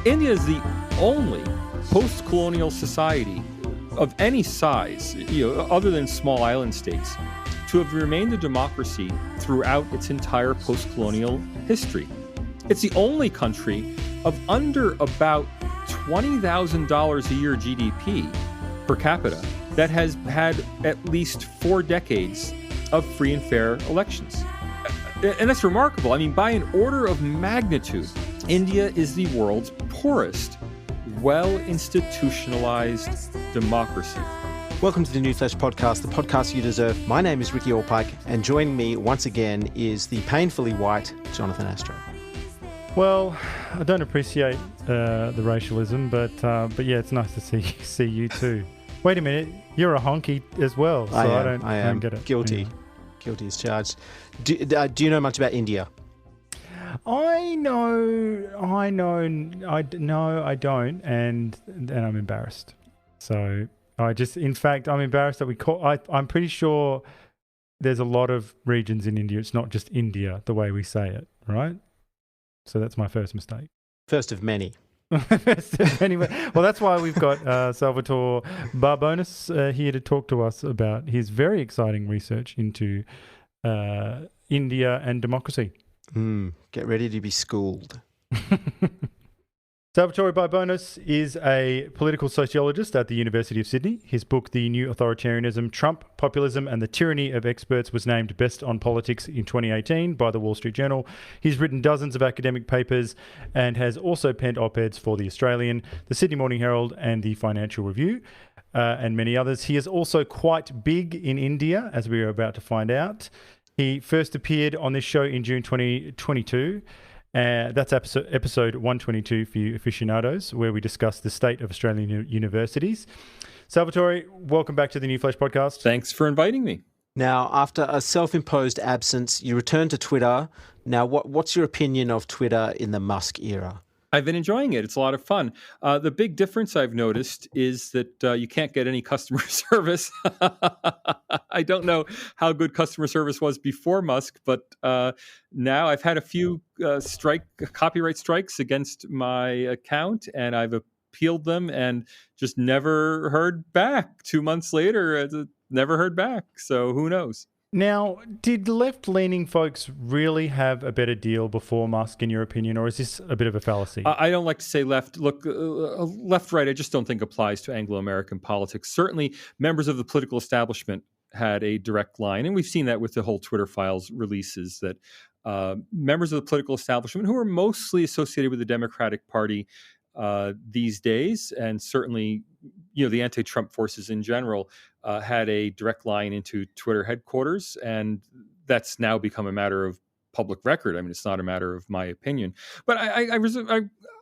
India is the only post-colonial society of any size, other than small island states, to have remained a democracy throughout its entire post-colonial history. It's the only country of under about $20,000 a year GDP per capita that has had at least 4 decades of free and fair elections. And that's remarkable. I mean, by an order of magnitude, India is the world's poorest, well-institutionalized democracy. Welcome to the New Flesh Podcast, the podcast you deserve. My name is Ricky Allpike, and joining me once again is the painfully white Jonathan Astro. Well, I don't appreciate the racialism, but yeah, it's nice to see you too. Wait a minute, you're a honky as well, so I don't get it. Guilty. Yeah. Guilty as charged. Do you know much about India? I don't, and I'm embarrassed. So I'm embarrassed that I'm pretty sure there's a lot of regions in India. It's not just India the way we say it, right? So that's my first mistake. First of many. Anyway, well, that's why we've got Salvatore Barbones here to talk to us about his very exciting research into India and democracy. Get ready to be schooled. Salvatore Barbones is a political sociologist at the University of Sydney. His book, The New Authoritarianism, Trump, Populism and the Tyranny of Experts, was named Best on Politics in 2018 by the Wall Street Journal. He's written dozens of academic papers and has also penned op-eds for The Australian, the Sydney Morning Herald and the Financial Review, and many others. He is also quite big in India, as we are about to find out. He first appeared on this show in June 2022. That's episode 122 for you aficionados, where we discuss the state of Australian universities. Salvatore, welcome back to the New Flesh Podcast. Thanks for inviting me. Now, after a self-imposed absence, you return to Twitter. Now, what's your opinion of Twitter in the Musk era? I've been enjoying it. It's a lot of fun. The big difference I've noticed is that you can't get any customer service. I don't know how good customer service was before Musk, but now I've had a few copyright strikes against my account, and I've appealed them and just never heard back. 2 months later, never heard back. So who knows? Now, did left-leaning folks really have a better deal before Musk, in your opinion, or is this a bit of a fallacy? I don't like to say left. Look, left-right, I just don't think applies to Anglo-American politics. Certainly, members of the political establishment had a direct line, and we've seen that with the whole Twitter Files releases, that members of the political establishment, who are mostly associated with the Democratic Party these days, and certainly the anti-Trump forces in general, had a direct line into Twitter headquarters, and that's now become a matter of public record. I mean, it's not a matter of my opinion, but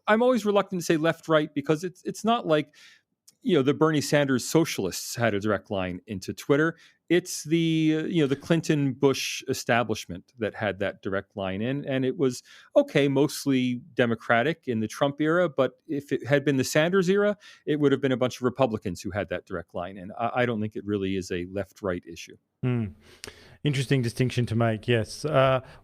I'm always reluctant to say left-right, because it's not like the Bernie Sanders socialists had a direct line into Twitter. It's the Clinton Bush establishment that had that direct line in, and it was mostly Democratic in the Trump era. But if it had been the Sanders era, it would have been a bunch of Republicans who had that direct line in. I don't think it really is a left-right issue. Interesting distinction to make. Yes.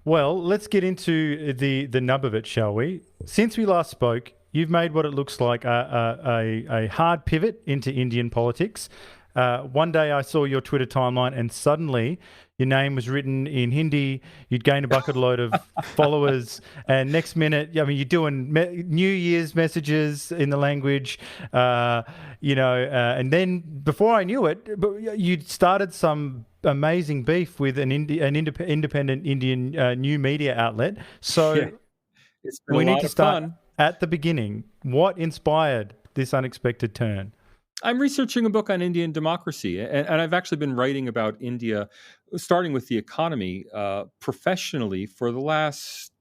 Well, let's get into the nub of it, shall we? Since we last spoke, you've made what it looks like a hard pivot into Indian politics. One day I saw your Twitter timeline and suddenly your name was written in Hindi. You'd gained a bucket load of followers, and next minute, you're doing New Year's messages in the language, and then before I knew it, you'd started some amazing beef with an independent Indian new media outlet. So it's been we a need lot to of start fun. At the beginning. What inspired this unexpected turn? I'm researching a book on Indian democracy, and I've actually been writing about India, starting with the economy, professionally for the last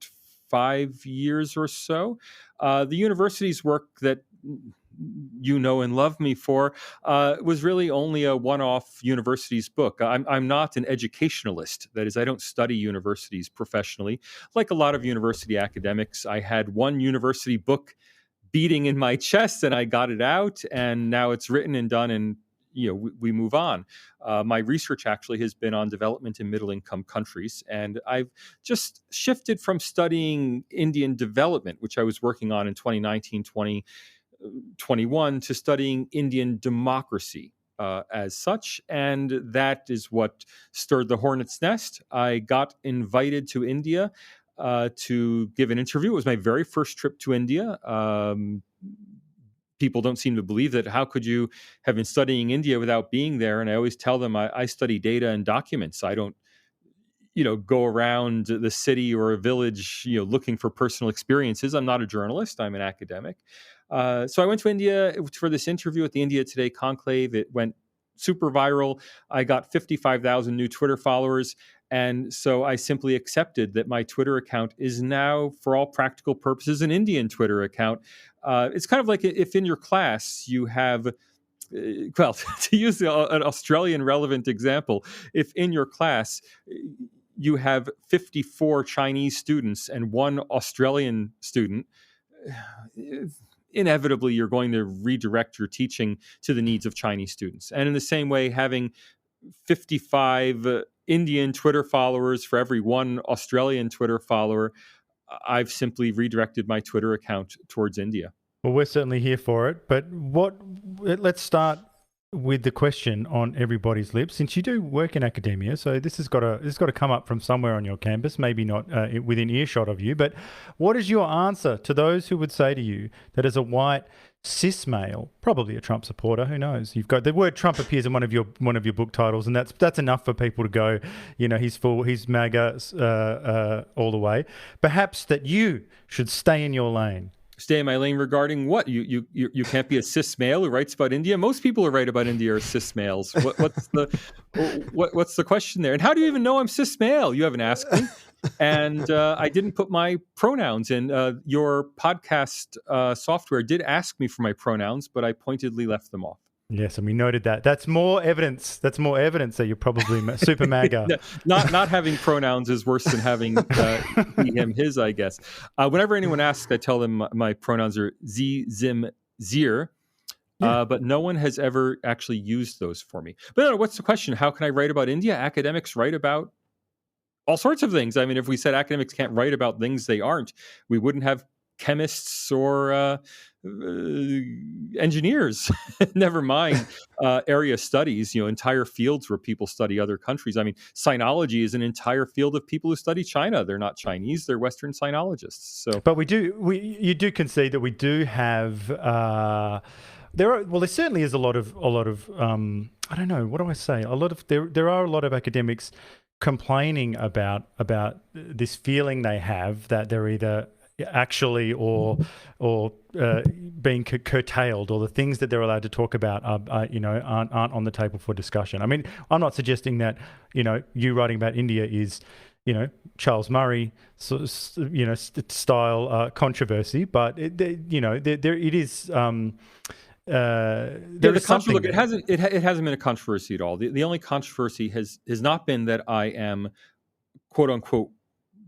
5 years or so. The university's work that you know and love me for was really only a one-off university's book. I'm not an educationalist. That is, I don't study universities professionally. Like a lot of university academics, I had one university book beating in my chest and I got it out, and now it's written and done, and we move on. My research actually has been on development in middle-income countries, and I've just shifted from studying Indian development, which I was working on in 2019, 2021, to studying Indian democracy as such, and that is what stirred the hornet's nest. I got invited to India to give an interview. It was my very first trip to India. People don't seem to believe that. How could you have been studying India without being there? And I always tell them I study data and documents. I don't, go around the city or a village, looking for personal experiences. I'm not a journalist. I'm an academic. So I went to India for this interview at the India Today conclave. It went super viral. I got 55,000 new Twitter followers. And so I simply accepted that my Twitter account is now, for all practical purposes, an Indian Twitter account. It's kind of like if in your class you have, well, to use an Australian relevant example, if in your class you have 54 Chinese students and one Australian student, inevitably you're going to redirect your teaching to the needs of Chinese students. And in the same way, having 55 Indian Twitter followers for every one Australian Twitter follower, I've simply redirected my Twitter account towards India. Well, we're certainly here for it. But let's start with the question on everybody's lips. Since you do work in academia, so this has got to come up from somewhere on your campus, maybe not within earshot of you. But what is your answer to those who would say to you that as a white cis male, probably a Trump supporter, who knows? You've got the word Trump appears in one of your book titles, and that's enough for people to go, he's MAGA all the way. Perhaps that you should stay in your lane. Stay in my lane regarding what? You can't be a cis male who writes about India. Most people who write about India are cis males. What's the question there? And how do you even know I'm cis male? You haven't asked me. And I didn't put my pronouns in. Your podcast software did ask me for my pronouns, but I pointedly left them off. Yes, and we noted that. That's more evidence that you're probably super MAGA. Not having pronouns is worse than having he, him, his, I guess. Whenever anyone asks, I tell them my pronouns are sie, zim, zir. But no one has ever actually used those for me. But no, what's the question? How can I write about India? Academics write about all sorts of things. I mean, if we said academics can't write about things they aren't, we wouldn't have chemists or engineers, never mind area studies, entire fields where people study other countries. I mean, sinology is an entire field of people who study China. They're not Chinese, they're Western sinologists. So, but you do concede that we do have there certainly is a lot of I don't know, what do I say? There are a lot of academics complaining about this feeling they have that they're either actually or being curtailed, or the things that they're allowed to talk about aren't on the table for discussion. I mean, I'm not suggesting that you writing about India is Charles Murray style controversy, but it is. Look, it hasn't been a controversy at all. The only controversy has not been that I am quote unquote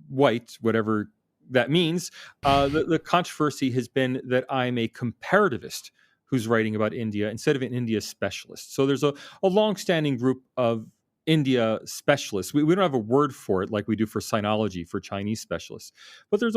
white, whatever that means. The controversy has been that I'm a comparativist who's writing about India instead of an India specialist. So there's a long-standing group of India specialists. We don't have a word for it like we do for sinology for Chinese specialists, but there's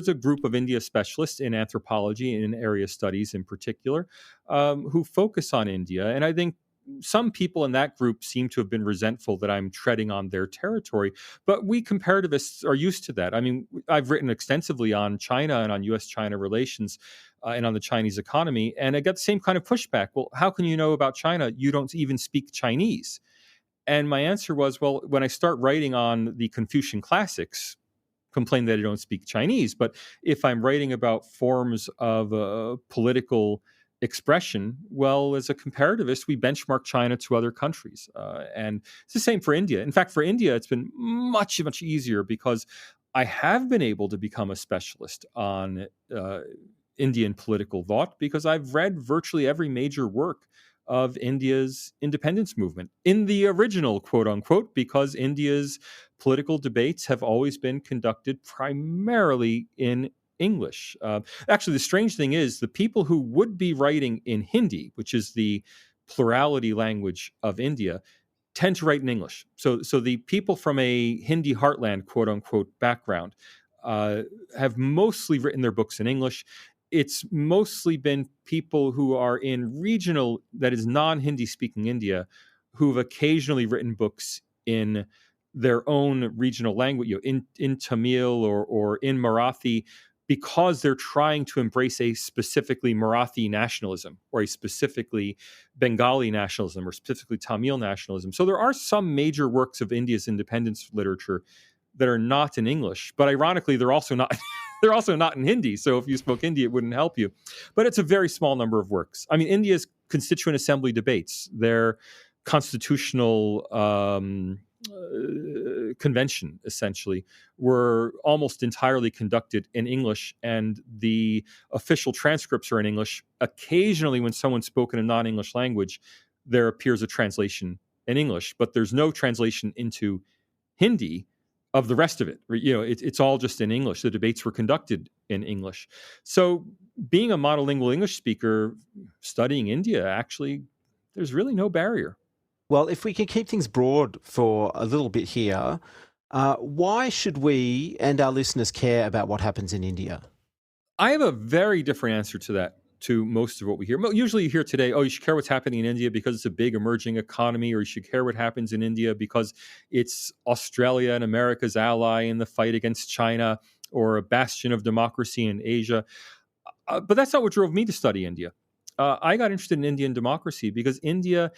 a group of India specialists in anthropology and in area studies in particular who focus on India. And I think some people in that group seem to have been resentful that I'm treading on their territory, but we comparativists are used to that. I mean, I've written extensively on China and on U.S.-China relations and on the Chinese economy, and I got the same kind of pushback. Well, how can you know about China? You don't even speak Chinese. And my answer was, well, when I start writing on the Confucian classics, complain that I don't speak Chinese. But if I'm writing about forms of political expression, well, as a comparativist, we benchmark China to other countries. And it's the same for India. In fact, for India, it's been much, much easier because I have been able to become a specialist on Indian political thought because I've read virtually every major work of India's independence movement in the original, quote unquote, because India's political debates have always been conducted primarily in English. Actually, the strange thing is the people who would be writing in Hindi, which is the plurality language of India, tend to write in English. So the people from a Hindi heartland, quote unquote, background have mostly written their books in English. It's mostly been people who are in regional, that is non-Hindi speaking India, who've occasionally written books in their own regional language, in Tamil or in Marathi, because they're trying to embrace a specifically Marathi nationalism or a specifically Bengali nationalism or specifically Tamil nationalism. So there are some major works of India's independence literature that are not in English, but ironically, they're also not they're also not in Hindi. So if you spoke Hindi, it wouldn't help you. But it's a very small number of works. I mean, India's Constituent Assembly debates, their constitutional convention, essentially, were almost entirely conducted in English, and the official transcripts are in English. Occasionally, when someone spoke in a non-English language, there appears a translation in English, but there's no translation into Hindi of the rest of it. It's all just in English. The debates were conducted in English. So being a monolingual English speaker studying India, actually, there's really no barrier. Well, if we can keep things broad for a little bit here, why should we and our listeners care about what happens in India? I have a very different answer to that, to most of what we hear. Usually you hear today, you should care what's happening in India because it's a big emerging economy, or you should care what happens in India because it's Australia and America's ally in the fight against China, or a bastion of democracy in Asia. But that's not what drove me to study India. I got interested in Indian democracy because India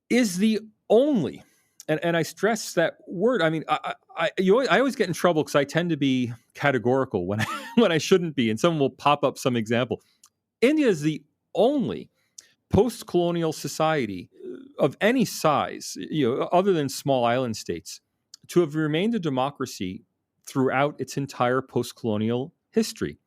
is the only, and I stress that word. I mean, I always get in trouble because I tend to be categorical when I shouldn't be, and someone will pop up some example. India is the only post-colonial society of any size, other than small island states, to have remained a democracy throughout its entire post-colonial history.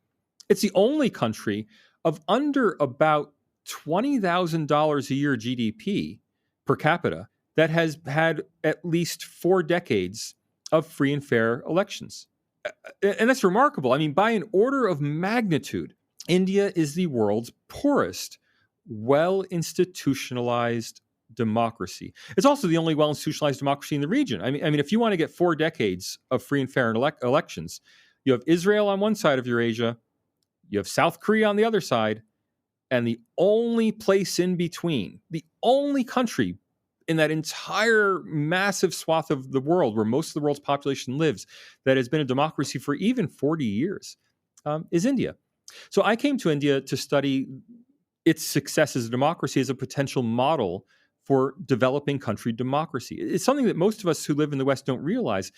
It's the only country of under about $20,000 a year GDP per capita that has had at least 4 decades of free and fair elections. And that's remarkable. I mean, by an order of magnitude, India is the world's poorest, well-institutionalized democracy. It's also the only well-institutionalized democracy in the region. I mean, if you want to get 4 decades of free and fair elections, you have Israel on one side of Eurasia, you have South Korea on the other side, and the only place in between, the only country in that entire massive swath of the world where most of the world's population lives that has been a democracy for even 40 years is India. So I came to India to study its success as a democracy as a potential model for developing country democracy. It's something that most of us who live in the West don't realize.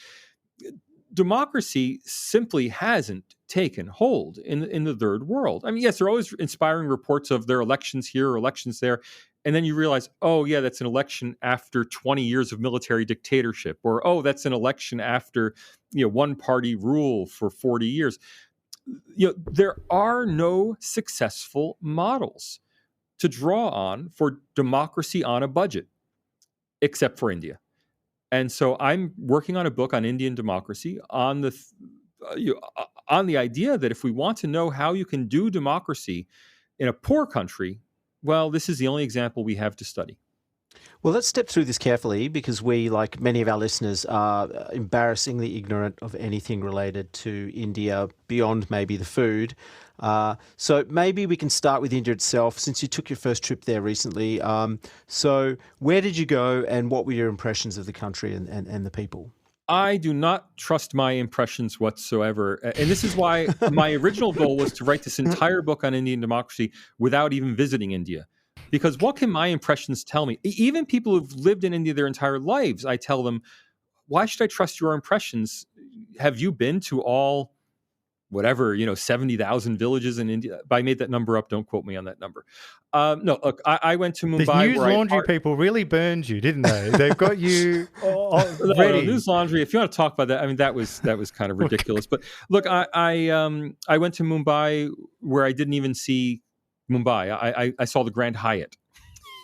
Democracy simply hasn't taken hold in the third world. I mean, yes, there are always inspiring reports of their elections here or elections there. And then you realize, that's an election after 20 years of military dictatorship, or, that's an election after, one-party rule for 40 years. There are no successful models to draw on for democracy on a budget, except for India. And so I'm working on a book on Indian democracy on the idea that if we want to know how you can do democracy in a poor country, well, this is the only example we have to study. Well, let's step through this carefully because we, like many of our listeners, are embarrassingly ignorant of anything related to India beyond maybe the food. So maybe we can start with India itself, since you took your first trip there recently. So where did you go and what were your impressions of the country and the people? I do not trust my impressions whatsoever. And this is why my original goal was to write this entire book on Indian democracy without even visiting India. Because what can my impressions tell me? Even people who've lived in India their entire lives, I tell them, why should I trust your impressions? Have you been to all, 70,000 villages in India? I made that number up. Don't quote me on that number. No, look, I went to Mumbai. The News Laundry people really burned you, didn't they? They've got you ready. No, News Laundry, if you want to talk about that, I mean, that was kind of ridiculous. But look, I went to Mumbai where I didn't even see Mumbai. I saw the Grand Hyatt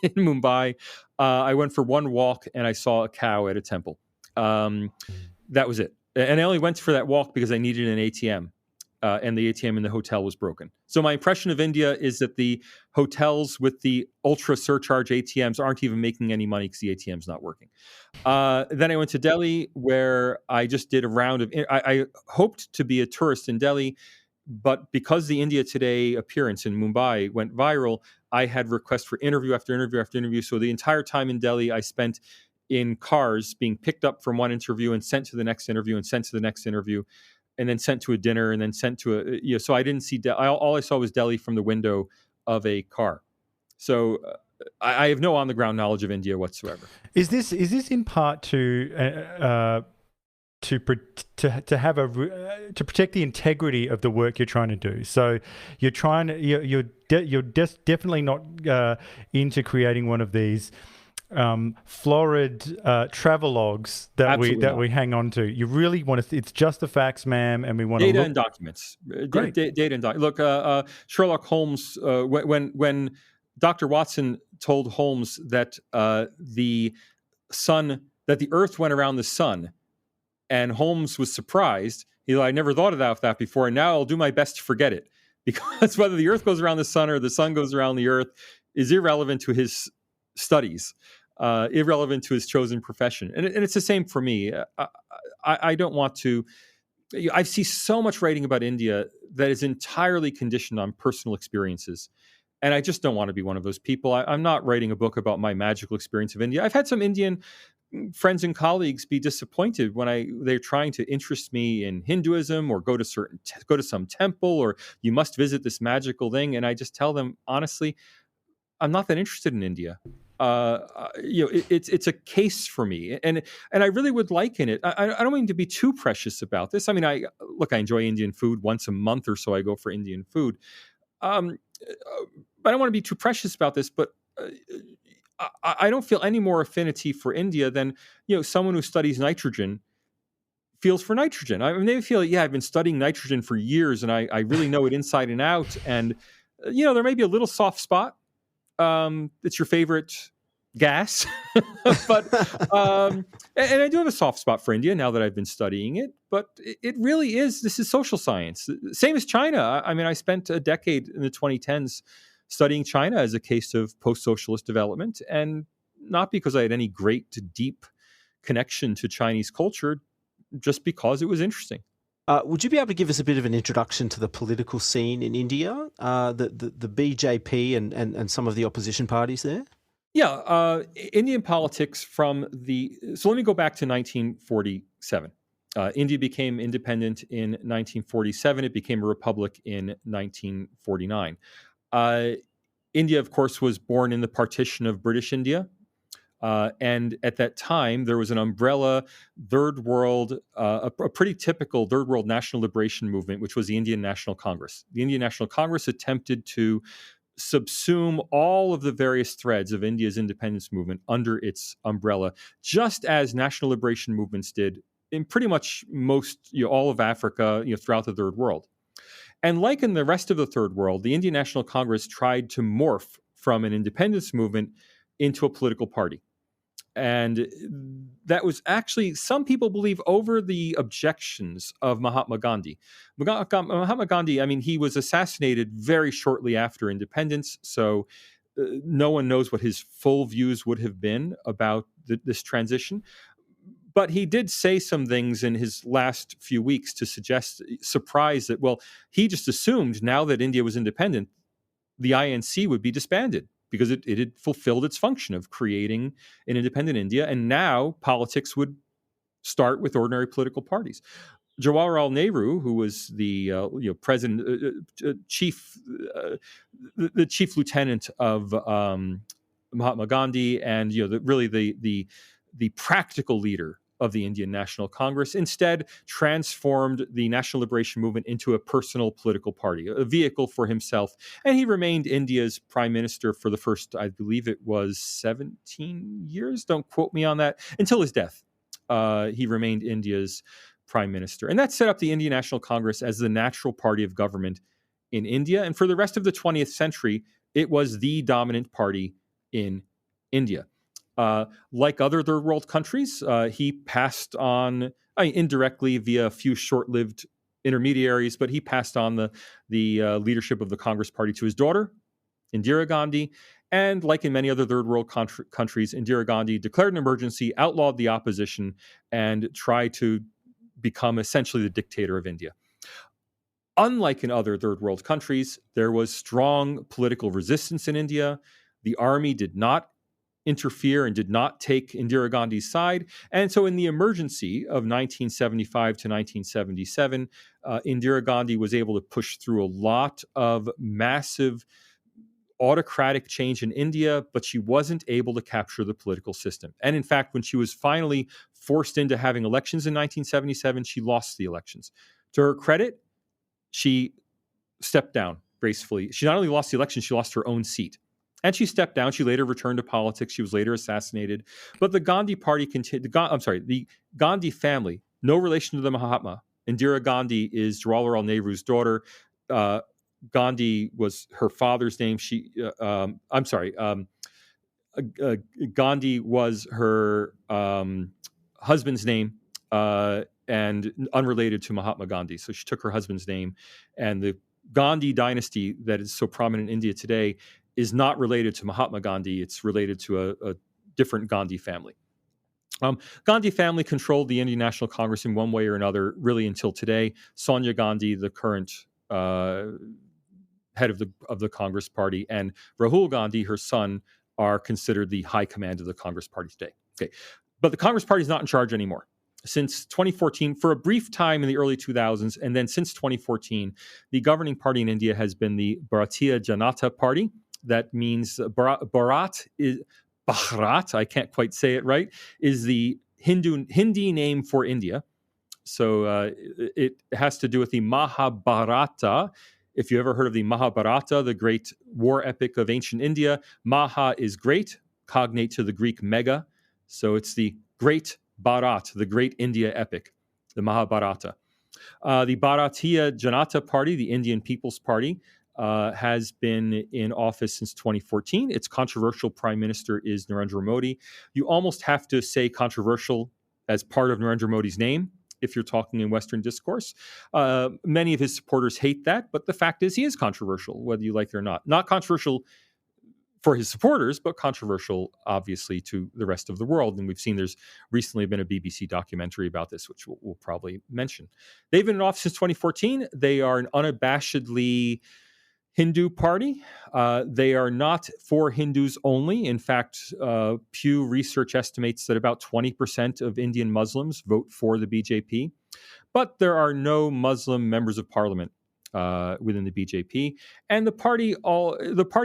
in Mumbai. I went for one walk and I saw a cow at a temple. That was it. And I only went for that walk because I needed an ATM. and the ATM in the hotel was broken. So my impression of India is that the hotels with the ultra surcharge ATMs aren't even making any money because the ATM's not working. Then I went to Delhi, where I just did a round of. I hoped to be a tourist in Delhi, but because the India Today appearance in Mumbai went viral, I had requests for interview after interview after interview. So the entire time in Delhi, I spent in cars being picked up from one interview and sent to the next interview and sent to the next interview, and then sent to a dinner and then sent to a. So I didn't see all I saw was Delhi from the window of a car. So I have no on the ground knowledge of India whatsoever. Is this in part to protect the integrity of the work you're trying to do? So you're definitely not into creating one of these florid travelogues that we hang on to. You really want to. It's just the facts, ma'am, and we want data and documents. Great. Data and documents. Look, Sherlock Holmes. When Dr. Watson told Holmes that the Earth went around the sun, and Holmes was surprised. I never thought of that before, and now I'll do my best to forget it, because whether the Earth goes around the sun or the sun goes around the Earth is irrelevant to his studies, irrelevant to his chosen profession. And it's the same for me. I don't want to. I see so much writing about India that is entirely conditioned on personal experiences. And I just don't want to be one of those people. I'm not writing a book about my magical experience of India. I've had some Indian friends and colleagues be disappointed when they're trying to interest me in Hinduism or go to some temple, or you must visit this magical thing. And I just tell them, honestly, I'm not that interested in India. It's a case for me, and I really would liken it. I don't mean to be too precious about this. I mean, I enjoy Indian food once a month or so. I go for Indian food. But I don't want to be too precious about this, but I don't feel any more affinity for India than someone who studies nitrogen feels for nitrogen. I mean, they feel, I've been studying nitrogen for years, and I really know it inside and out. And there may be a little soft spot. It's your favorite gas, but and I do have a soft spot for India now that I've been studying it. But it really is. This is social science, same as China. I mean, I spent a decade in the 2010s studying China as a case of post-socialist development, and not because I had any great deep connection to Chinese culture, just because it was interesting. Would you be able to give us a bit of an introduction to the political scene in India, the BJP and some of the opposition parties there? Yeah, Indian politics so let me go back to 1947. India became independent in 1947. It became a republic in 1949. India, of course, was born in the partition of British India. And at that time, there was an umbrella third world, a pretty typical third world national liberation movement, which was the Indian National Congress. The Indian National Congress attempted to subsume all of the various threads of India's independence movement under its umbrella, just as national liberation movements did in pretty much all of Africa, throughout the third world. And like in the rest of the third world, the Indian National Congress tried to morph from an independence movement into a political party. And that was actually, some people believe, over the objections of Mahatma Gandhi. Mahatma Gandhi, I mean, he was assassinated very shortly after independence, so no one knows what his full views would have been about this transition. But he did say some things in his last few weeks to surprise that, he just assumed now that India was independent, the INC would be disbanded, because it had fulfilled its function of creating an independent India, and now politics would start with ordinary political parties. Jawaharlal Nehru, who was the president, chief lieutenant of Mahatma Gandhi, and the practical leader of the Indian National Congress, instead transformed the National Liberation Movement into a personal political party, a vehicle for himself. And he remained India's prime minister for the first, I believe it was 17 years, don't quote me on that, until his death. He remained India's prime minister. And that set up the Indian National Congress as the natural party of government in India. And for the rest of the 20th century, it was the dominant party in India. Like other third world countries, he passed on indirectly via a few short-lived intermediaries, but he passed on the leadership of the Congress Party to his daughter, Indira Gandhi. And like in many other third world countries, Indira Gandhi declared an emergency, outlawed the opposition, and tried to become essentially the dictator of India. Unlike in other third world countries, there was strong political resistance in India. The army did not interfere and did not take Indira Gandhi's side. And so in the emergency of 1975 to 1977, Indira Gandhi was able to push through a lot of massive autocratic change in India, but she wasn't able to capture the political system. And in fact, when she was finally forced into having elections in 1977, she lost the elections. To her credit, she stepped down gracefully. She not only lost the election, she lost her own seat. And she stepped down. She later returned to politics. She was later assassinated. But the Gandhi party continued. The Gandhi family, no relation to the Mahatma. Indira Gandhi is Jawaharlal Nehru's daughter. Gandhi was her father's name. Gandhi was her husband's name, and unrelated to Mahatma Gandhi. So she took her husband's name, and the Gandhi dynasty that is so prominent in India today is not related to Mahatma Gandhi. It's related to a different Gandhi family. Gandhi family controlled the Indian National Congress in one way or another, really until today. Sonia Gandhi, the current head of the Congress Party, and Rahul Gandhi, her son, are considered the high command of the Congress Party today. Okay, but the Congress Party is not in charge anymore. Since 2014, for a brief time in the early 2000s, and then since 2014, the governing party in India has been the Bharatiya Janata Party. That means Bharat, I can't quite say it right, is the Hindi name for India. So it has to do with the Mahabharata. If you ever heard of the Mahabharata, the great war epic of ancient India, Maha is great, cognate to the Greek mega. So it's the great Bharat, the great India epic, the Mahabharata. The Bharatiya Janata Party, the Indian People's Party, has been in office since 2014. Its controversial prime minister is Narendra Modi. You almost have to say controversial as part of Narendra Modi's name if you're talking in Western discourse. Many of his supporters hate that, but the fact is he is controversial, whether you like it or not. Not controversial for his supporters, but controversial, obviously, to the rest of the world. And we've seen there's recently been a BBC documentary about this, which we'll probably mention. They've been in office since 2014. They are an unabashedly Hindu party. They are not for Hindus only. In fact, Pew Research estimates that about 20% of Indian Muslims vote for the BJP. But there are no Muslim members of parliament within the BJP. And the party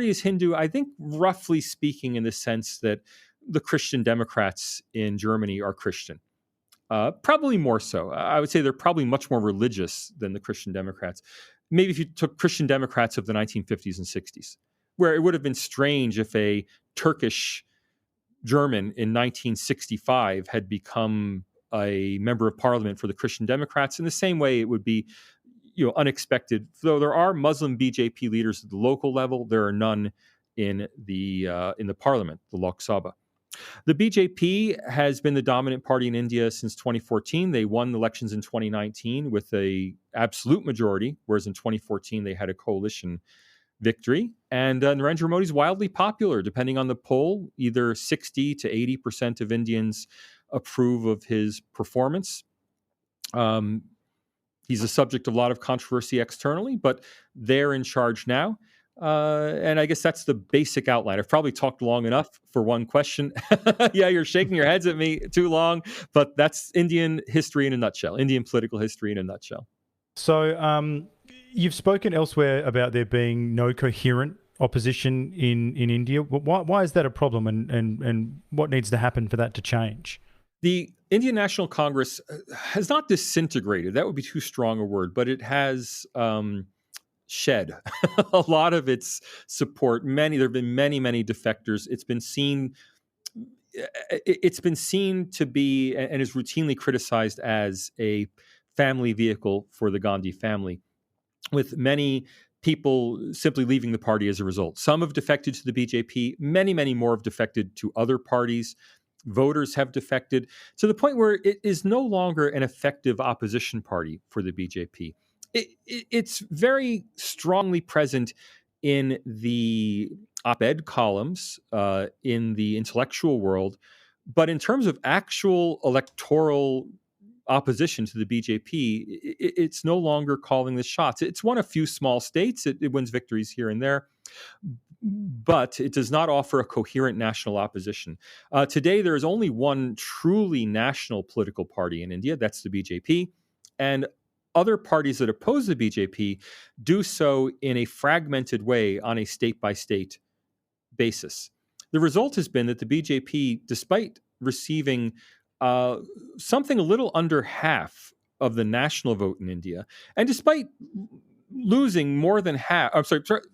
is Hindu, I think, roughly speaking, in the sense that the Christian Democrats in Germany are Christian. Probably more so. I would say they're probably much more religious than the Christian Democrats. Maybe if you took Christian Democrats of the 1950s and 60s, where it would have been strange if a Turkish German in 1965 had become a member of parliament for the Christian Democrats. In the same way, it would be, unexpected. Though there are Muslim BJP leaders at the local level, there are none in the parliament, the Lok Sabha. The BJP has been the dominant party in India since 2014. They won elections in 2019 with an absolute majority, whereas in 2014 they had a coalition victory. And Narendra Modi is wildly popular, depending on the poll. Either 60 to 80% of Indians approve of his performance. He's a subject of a lot of controversy externally, but they're in charge now. And I guess that's the basic outline. I've probably talked long enough for one question. Yeah, you're shaking your heads at me too long, but that's Indian history in a nutshell, Indian political history in a nutshell. So you've spoken elsewhere about there being no coherent opposition in India. Why is that a problem, and what needs to happen for that to change? The Indian National Congress has not disintegrated. That would be too strong a word, but it has shed a lot of its support. There have been many defectors. It's been seen to be, and is routinely criticized as, a family vehicle for the Gandhi family, with many people simply leaving the party as a result. Some have defected to the BJP. Many more have defected to other parties. Voters have defected to the point where it is no longer an effective opposition party for the BJP. It's very strongly present in the op-ed columns, in the intellectual world, but in terms of actual electoral opposition to the BJP, it's no longer calling the shots. It's won a few small states. It wins victories here and there, but it does not offer a coherent national opposition. Today, there is only one truly national political party in India. That's the BJP. And other parties that oppose the BJP do so in a fragmented way on a state-by-state basis. The result has been that the BJP, despite receiving something a little under half of the national vote in India, and despite losing more than half,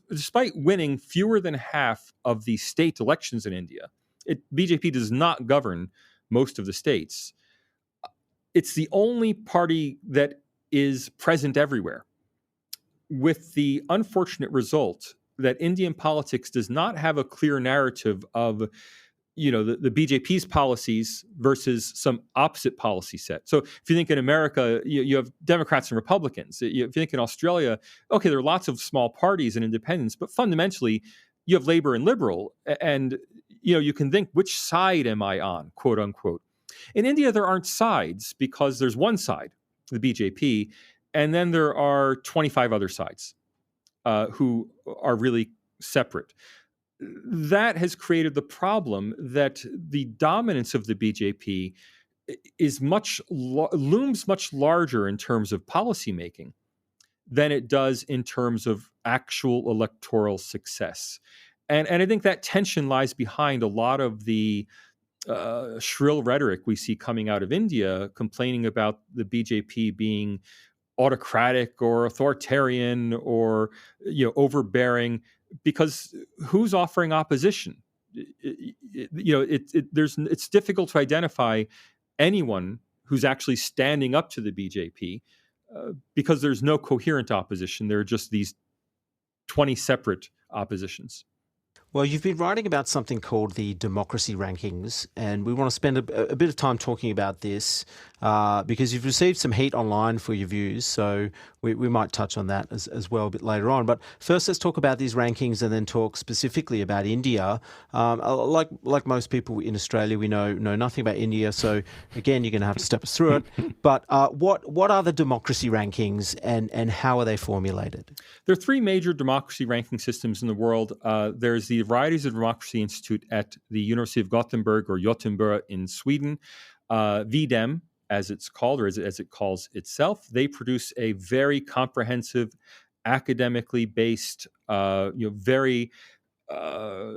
despite winning fewer than half of the state elections in India, BJP does not govern most of the states. It's the only party that is present everywhere, with the unfortunate result that Indian politics does not have a clear narrative of, the BJP's policies versus some opposite policy set. So if you think in America, you have Democrats and Republicans. If you think in Australia, okay, there are lots of small parties and independents, but fundamentally, you have Labor and Liberal, and you can think, which side am I on, quote unquote. In India, there aren't sides because there's one side, the BJP, and then there are 25 other sides who are really separate. That has created the problem that the dominance of the BJP is looms much larger in terms of policymaking than it does in terms of actual electoral success. And I think that tension lies behind a lot of the shrill rhetoric we see coming out of India, complaining about the BJP being autocratic or authoritarian or overbearing, because who's offering opposition? It's difficult to identify anyone who's actually standing up to the BJP because there's no coherent opposition. There are just these 20 separate oppositions. Well, you've been writing about something called the democracy rankings, and we want to spend a bit of time talking about this because you've received some heat online for your views, so we might touch on that as well a bit later on. But first, let's talk about these rankings and then talk specifically about India. Like most people in Australia, we know nothing about India, so again, you're going to have to step us through it. But what are the democracy rankings and how are they formulated? There are three major democracy ranking systems in the world. There's the Varieties of Democracy Institute at the University of Gothenburg or Göteborg in Sweden, VDEM, as it's called, or as it calls itself. They produce a very comprehensive, academically based, very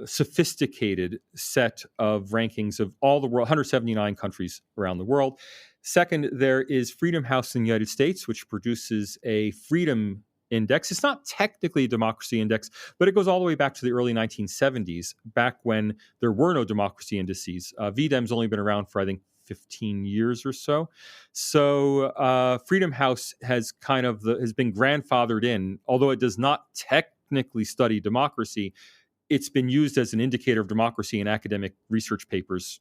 sophisticated set of rankings of all the world, 179 countries around the world. Second, there is Freedom House in the United States, which produces a freedom index. It's not technically a democracy index, but it goes all the way back to the early 1970s, back when there were no democracy indices. VDEM's only been around for, I think, 15 years or so. So Freedom House has has been grandfathered in, although it does not technically study democracy. It's been used as an indicator of democracy in academic research papers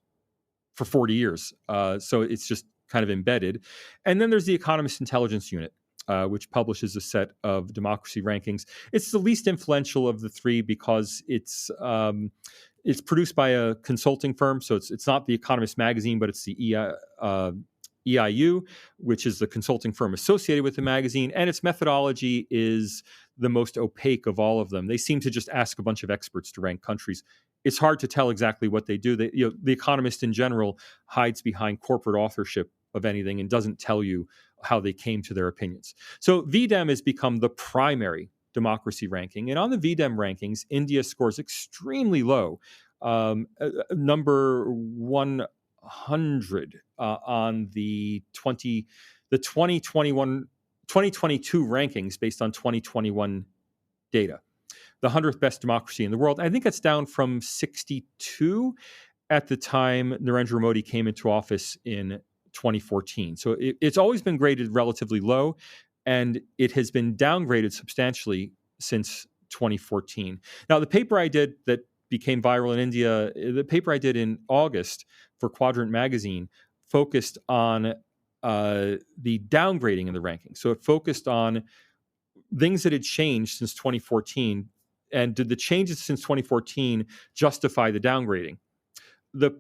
for 40 years. So it's just kind of embedded. And then there's the Economist Intelligence Unit, which publishes a set of democracy rankings. It's the least influential of the three because it's produced by a consulting firm. So it's not the Economist magazine, but it's the EIU, which is the consulting firm associated with the magazine. And its methodology is the most opaque of all of them. They seem to just ask a bunch of experts to rank countries. It's hard to tell exactly what they do. The Economist in general hides behind corporate authorship of anything and doesn't tell you how they came to their opinions. So VDEM has become the primary democracy ranking. And on the VDEM rankings, India scores extremely low, number 100 on the 2022 rankings based on 2021 data. The 100th best democracy in the world. I think it's down from 62 at the time Narendra Modi came into office in 2014. So it's always been graded relatively low, and it has been downgraded substantially since 2014. Now, the paper I did that became viral in India, the paper I did in August for Quadrant Magazine, focused on the downgrading in the rankings. So it focused on things that had changed since 2014, and did the changes since 2014 justify the downgrading? The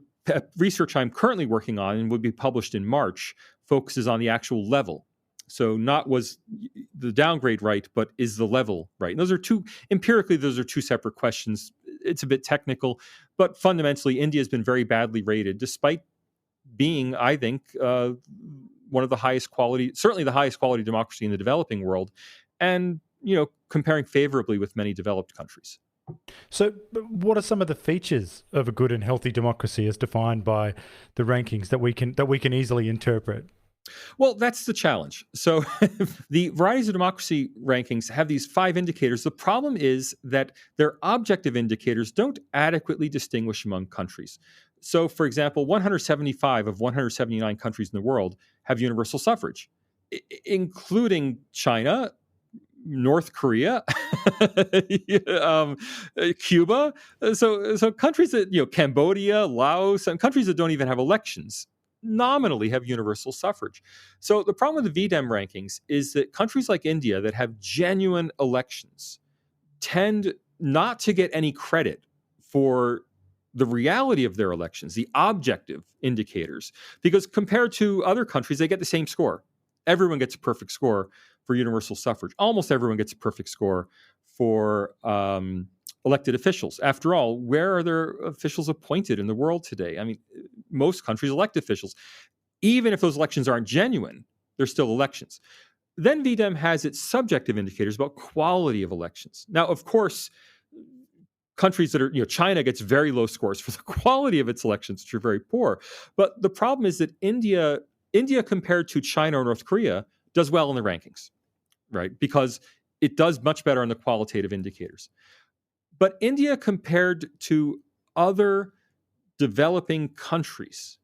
research I'm currently working on and would be published in March focuses on the actual level. So not was the downgrade right, but is the level right? And those are empirically, those are two separate questions. It's a bit technical, but fundamentally, India has been very badly rated, despite being, I think, one of the highest quality, certainly the highest quality democracy in the developing world, and comparing favorably with many developed countries. So what are some of the features of a good and healthy democracy as defined by the rankings that we can easily interpret? Well, that's the challenge. So the Varieties of Democracy rankings have these 5 indicators. The problem is that their objective indicators don't adequately distinguish among countries. So, for example, 175 of 179 countries in the world have universal suffrage, including China, North Korea, Cuba. So countries that, Cambodia, Laos, and countries that don't even have elections nominally have universal suffrage. So the problem with the VDEM rankings is that countries like India that have genuine elections tend not to get any credit for the reality of their elections, the objective indicators, because compared to other countries, they get the same score. Everyone gets a perfect score for universal suffrage. Almost everyone gets a perfect score for elected officials. After all, where are there officials appointed in the world today? I mean, most countries elect officials. Even if those elections aren't genuine, they're still elections. Then VDEM has its subjective indicators about quality of elections. Now, of course, countries that are, China gets very low scores for the quality of its elections, which are very poor. But the problem is that India compared to China or North Korea does well in the rankings, right? Because it does much better on the qualitative indicators. But India compared to other developing countries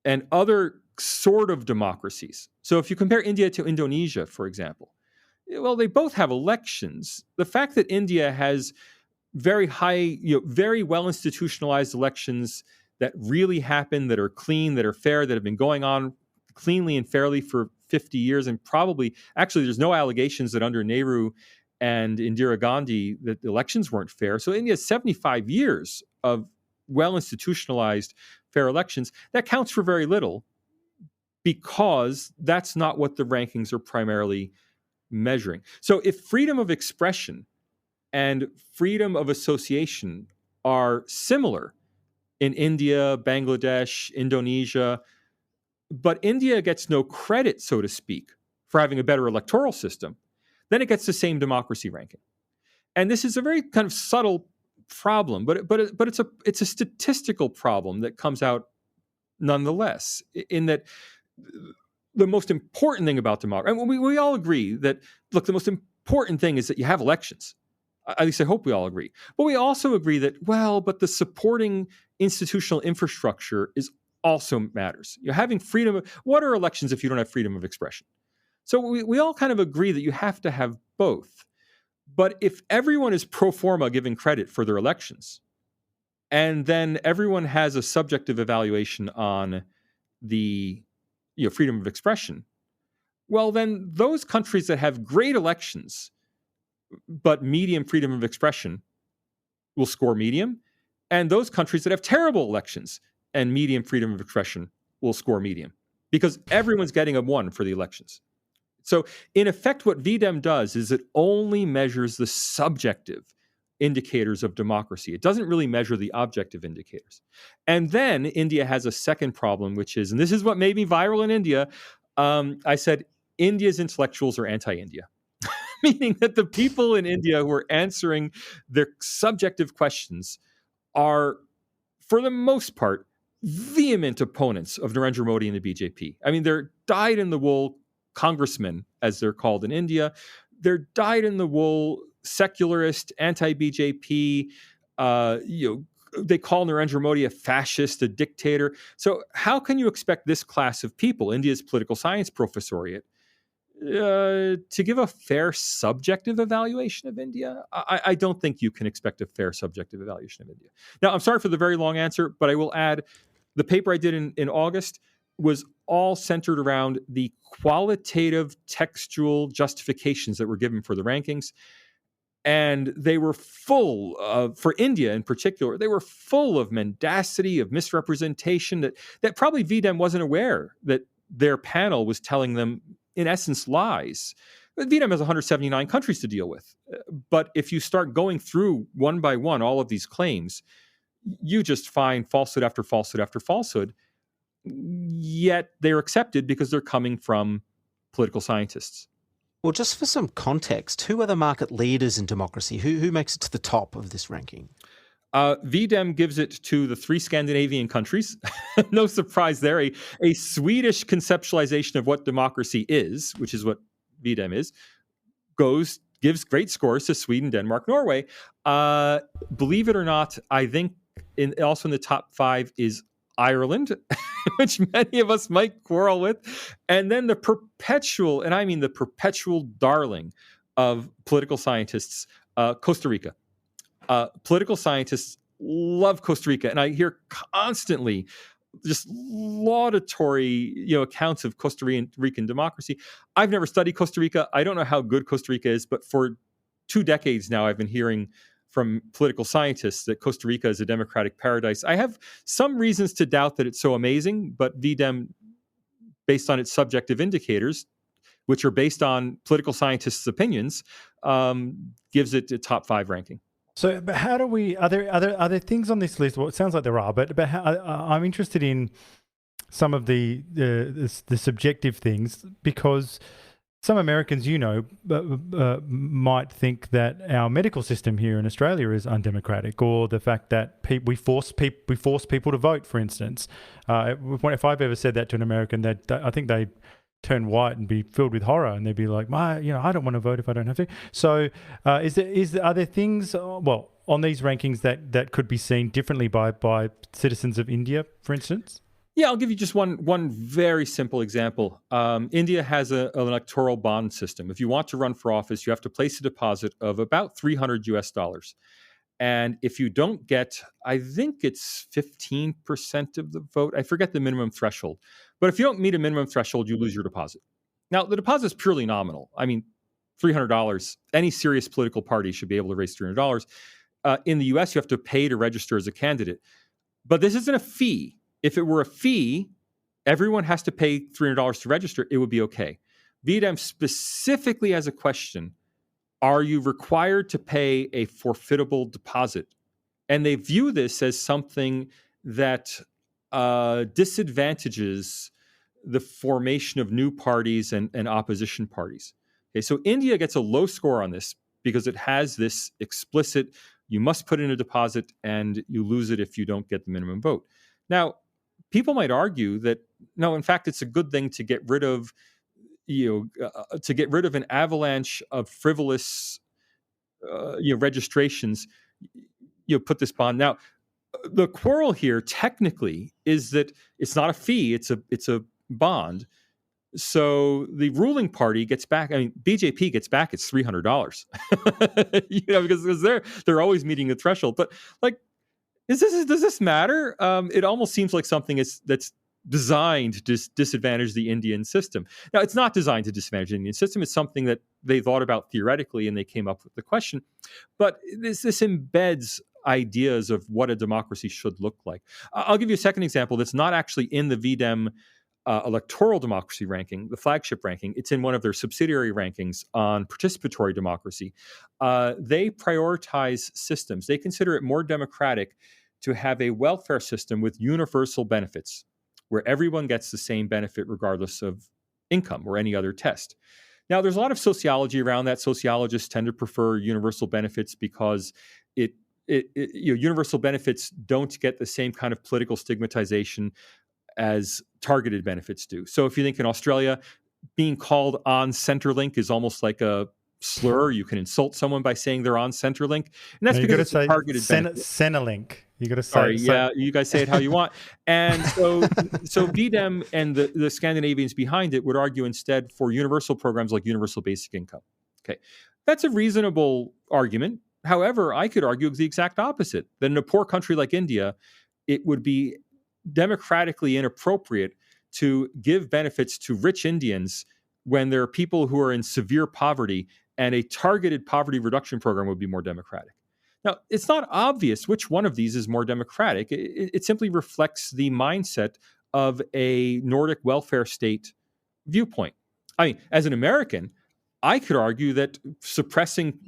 and other sort of democracies. So if you compare India to Indonesia, for example, well, they both have elections. The fact that India has very high, very well institutionalized elections that really happen, that are clean, that are fair, that have been going on cleanly and fairly for 50 years, and actually, there's no allegations that under Nehru and Indira Gandhi that the elections weren't fair. So India has 75 years of well-institutionalized fair elections. That counts for very little because that's not what the rankings are primarily measuring. So if freedom of expression and freedom of association are similar in India, Bangladesh, Indonesia, but India gets no credit, so to speak, for having a better electoral system, then it gets the same democracy ranking. And this is a very kind of subtle problem, but it's a statistical problem that comes out nonetheless, in that the most important thing about democracy, and we all agree that, look, the most important thing is that you have elections. At least I hope we all agree. But we also agree that, but the supporting institutional infrastructure also matters. You're having freedom. What are elections if you don't have freedom of expression? So we all kind of agree that you have to have both. But if everyone is pro forma giving credit for their elections, and then everyone has a subjective evaluation on the freedom of expression, well, then those countries that have great elections but medium freedom of expression will score medium, and those countries that have terrible elections and medium freedom of expression will score medium, because everyone's getting a 1 for the elections. So in effect, what VDEM does is it only measures the subjective indicators of democracy. It doesn't really measure the objective indicators. And then India has a second problem, which is, and this is what made me viral in India, I said, India's intellectuals are anti-India. Meaning that the people in India who are answering their subjective questions are, for the most part, vehement opponents of Narendra Modi and the BJP. I mean, they're dyed-in-the-wool congressmen, as they're called in India. They're dyed-in-the-wool secularist, anti-BJP. They call Narendra Modi a fascist, a dictator. So how can you expect this class of people, India's political science professoriate, to give a fair subjective evaluation of India? I don't think you can expect a fair subjective evaluation of India. Now, I'm sorry for the very long answer, but I will add the paper I did in August was all centered around the qualitative textual justifications that were given for the rankings. And they were full of, for India in particular, they were full of mendacity, of misrepresentation that probably VDEM wasn't aware that their panel was telling them, in essence, lies. But VDEM has 179 countries to deal with. But if you start going through one by one all of these claims, you just find falsehood after falsehood after falsehood. Yet they're accepted because they're coming from political scientists. Well, just for some context, who are the market leaders in democracy? Who makes it to the top of this ranking? VDEM gives it to the 3 Scandinavian countries. No surprise there. A Swedish conceptualization of what democracy is, which is what VDEM is, gives great scores to Sweden, Denmark, Norway. Believe it or not, I think also in the top 5 is Ireland, which many of us might quarrel with. And then the perpetual, and I mean the perpetual darling of political scientists, Costa Rica. Political scientists love Costa Rica, and I hear constantly just laudatory, accounts of Costa Rican democracy. I've never studied Costa Rica. I don't know how good Costa Rica is, but for 2 decades now, I've been hearing from political scientists that Costa Rica is a democratic paradise. I have some reasons to doubt that it's so amazing, but VDEM, based on its subjective indicators, which are based on political scientists' opinions, gives it a top 5 ranking. So, but how do we? Are there things on this list? Well, it sounds like there are, but how, I'm interested in some of the subjective things, because some Americans, might think that our medical system here in Australia is undemocratic, or the fact that we force people to vote, for instance. If I've ever said that to an American, that I think they turn white and be filled with horror, and they'd be like, I don't want to vote if I don't have to. So, are there things on these rankings that could be seen differently by citizens of India, for instance? Yeah, I'll give you just one very simple example. India has an electoral bond system. If you want to run for office, you have to place a deposit of about $300. And if you don't get, I think it's 15% of the vote. I forget the minimum threshold. But if you don't meet a minimum threshold, you lose your deposit. Now, the deposit is purely nominal. I mean, $300, any serious political party should be able to raise $300. In the US, you have to pay to register as a candidate. But this isn't a fee. If it were a fee, everyone has to pay $300 to register, it would be okay. VDEM specifically has a question: are you required to pay a forfeitable deposit? And they view this as something that disadvantages the formation of new parties and opposition parties. Okay, so India gets a low score on this because it has this explicit, you must put in a deposit and you lose it if you don't get the minimum vote. Now, people might argue that, no, in fact, it's a good thing to get rid of an avalanche of frivolous, registrations. Put this bond. Now, the quarrel here technically is that it's not a fee; it's a bond. So the ruling party gets back. I mean, BJP gets back its $300. Because they're always meeting the threshold. But does this matter? It almost seems like something that's designed to disadvantage the Indian system. Now, it's not designed to disadvantage the Indian system. It's something that they thought about theoretically, and they came up with the question. But this embeds ideas of what a democracy should look like. I'll give you a second example that's not actually in the VDEM electoral democracy ranking, the flagship ranking. It's in one of their subsidiary rankings on participatory democracy. They prioritize systems. They consider it more democratic to have a welfare system with universal benefits, where everyone gets the same benefit regardless of income or any other test. Now, there's a lot of sociology around that. Sociologists tend to prefer universal benefits because universal benefits don't get the same kind of political stigmatization as targeted benefits do. So if you think in Australia, being called on Centrelink is almost like a slur. You can insult someone by saying they're on Centrelink, and that's because it's a targeted benefit. Centrelink. You got to say. Sorry, yeah, you guys say it how you want. And so VDEM and the Scandinavians behind it would argue instead for universal programs like universal basic income. Okay, that's a reasonable argument. However, I could argue the exact opposite. That in a poor country like India, it would be democratically inappropriate to give benefits to rich Indians when there are people who are in severe poverty, and a targeted poverty reduction program would be more democratic. Now, it's not obvious which one of these is more democratic. It simply reflects the mindset of a Nordic welfare state viewpoint. I mean, as an American, I could argue that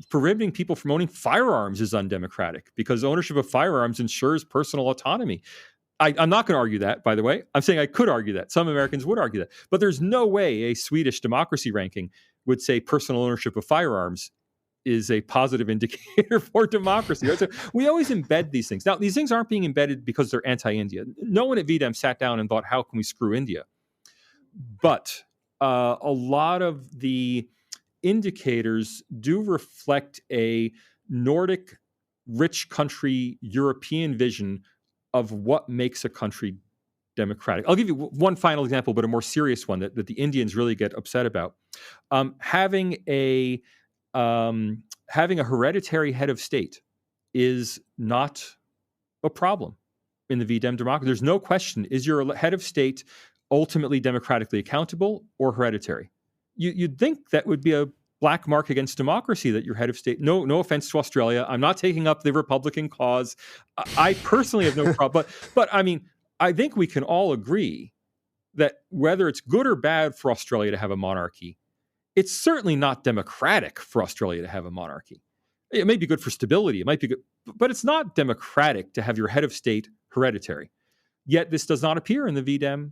prohibiting people from owning firearms is undemocratic because ownership of firearms ensures personal autonomy. I'm not going to argue that, by the way. I'm saying I could argue that. Some Americans would argue that. But there's no way a Swedish democracy ranking would say personal ownership of firearms is a positive indicator for democracy. Right? So we always embed these things. Now, these things aren't being embedded because they're anti-India. No one at VDEM sat down and thought, how can we screw India? But a lot of the indicators do reflect a Nordic, rich country, European vision of what makes a country democratic. I'll give you one final example, but a more serious one that the Indians really get upset about. Having a hereditary head of state is not a problem in the VDEM democracy. There's no question, is your head of state ultimately democratically accountable or hereditary? You'd think that would be a black mark against democracy that your head of state, no offense to Australia, I'm not taking up the Republican cause. I personally have no problem, but I mean, I think we can all agree that whether it's good or bad for Australia to have a monarchy, it's certainly not democratic for Australia to have a monarchy. It may be good for stability, it might be good, but it's not democratic to have your head of state hereditary. Yet this does not appear in the VDEM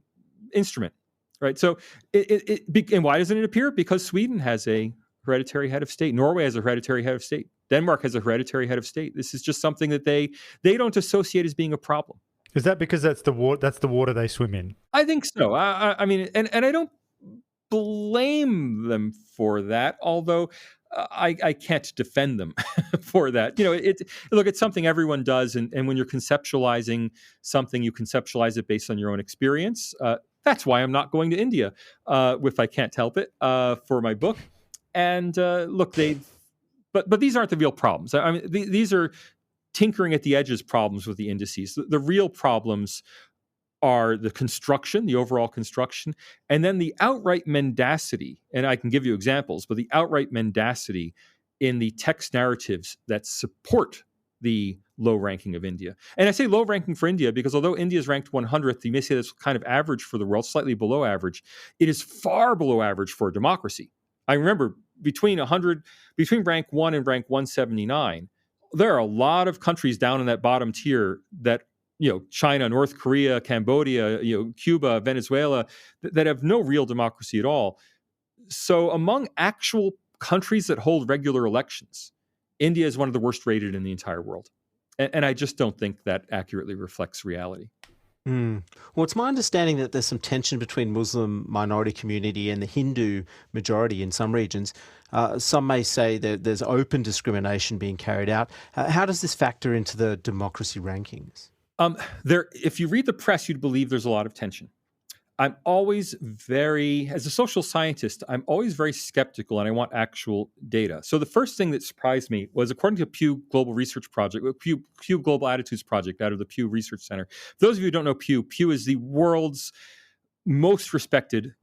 instrument, right? So, and why doesn't it appear? Because Sweden has a hereditary head of state. Norway has a hereditary head of state. Denmark has a hereditary head of state. This is just something that they don't associate as being a problem. Is that because that's the water they swim in? I think so. I mean, and I don't blame them for that, although I can't defend them for that. You know, it's something everyone does, and when you're conceptualizing something, you conceptualize it based on your own experience. That's why I'm not going to India if I can't help it for my book. And look, but these aren't the real problems. I mean, these are tinkering at the edges problems with the indices. The real problems are the construction, the overall construction, and then the outright mendacity. And I can give you examples, but the outright mendacity in the text narratives that support the low ranking of India. And I say low ranking for India because although India is ranked 100th, you may say that's kind of average for the world, slightly below average. It is far below average for a democracy. I remember between rank 1 and rank 179, there are a lot of countries down in that bottom tier that, you know, China, North Korea, Cambodia, you know, Cuba, Venezuela, that have no real democracy at all. So among actual countries that hold regular elections, India is one of the worst rated in the entire world. And I just don't think that accurately reflects reality. Well, it's my understanding that there's some tension between Muslim minority community and the Hindu majority in some regions. Some may say that there's open discrimination being carried out. How does this factor into the democracy rankings? If you read the press, you'd believe there's a lot of tension. I'm always as a social scientist, I'm always very skeptical, and I want actual data. So the first thing that surprised me was, according to Pew Global Research Project, Pew Global Attitudes Project out of the Pew Research Center. For those of you who don't know Pew is the world's most respected,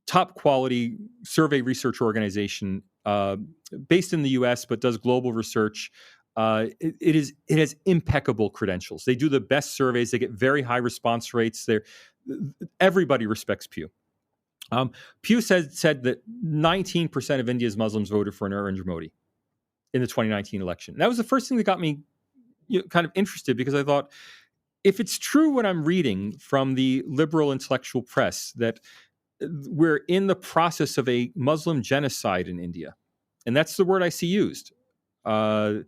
top quality survey research organization based in the US, but does global research. It has impeccable credentials. They do the best surveys. They get very high response rates. Everybody respects Pew. Pew said that 19% of India's Muslims voted for Narendra Modi in the 2019 election. That was the first thing that got me kind of interested, because I thought, if it's true what I'm reading from the liberal intellectual press, that we're in the process of a Muslim genocide in India, and that's the word I see used. One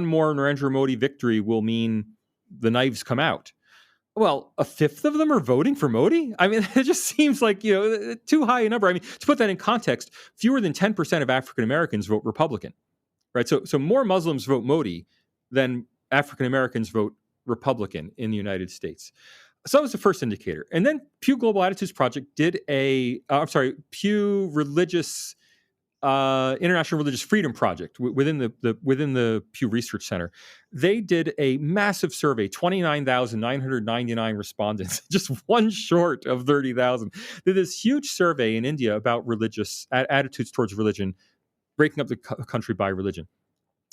more Narendra Modi victory will mean the knives come out. Well, a fifth of them are voting for Modi? I mean, it just seems like, too high a number. I mean, to put that in context, fewer than 10% of African Americans vote Republican, right? So more Muslims vote Modi than African Americans vote Republican in the United States. So that was the first indicator. And then Pew Global Attitudes Project did Pew Religious International Religious Freedom Project within the Pew Research Center, they did a massive survey, 29,999 respondents, just one short of 30,000. They did this huge survey in India about religious attitudes towards religion, breaking up the country by religion.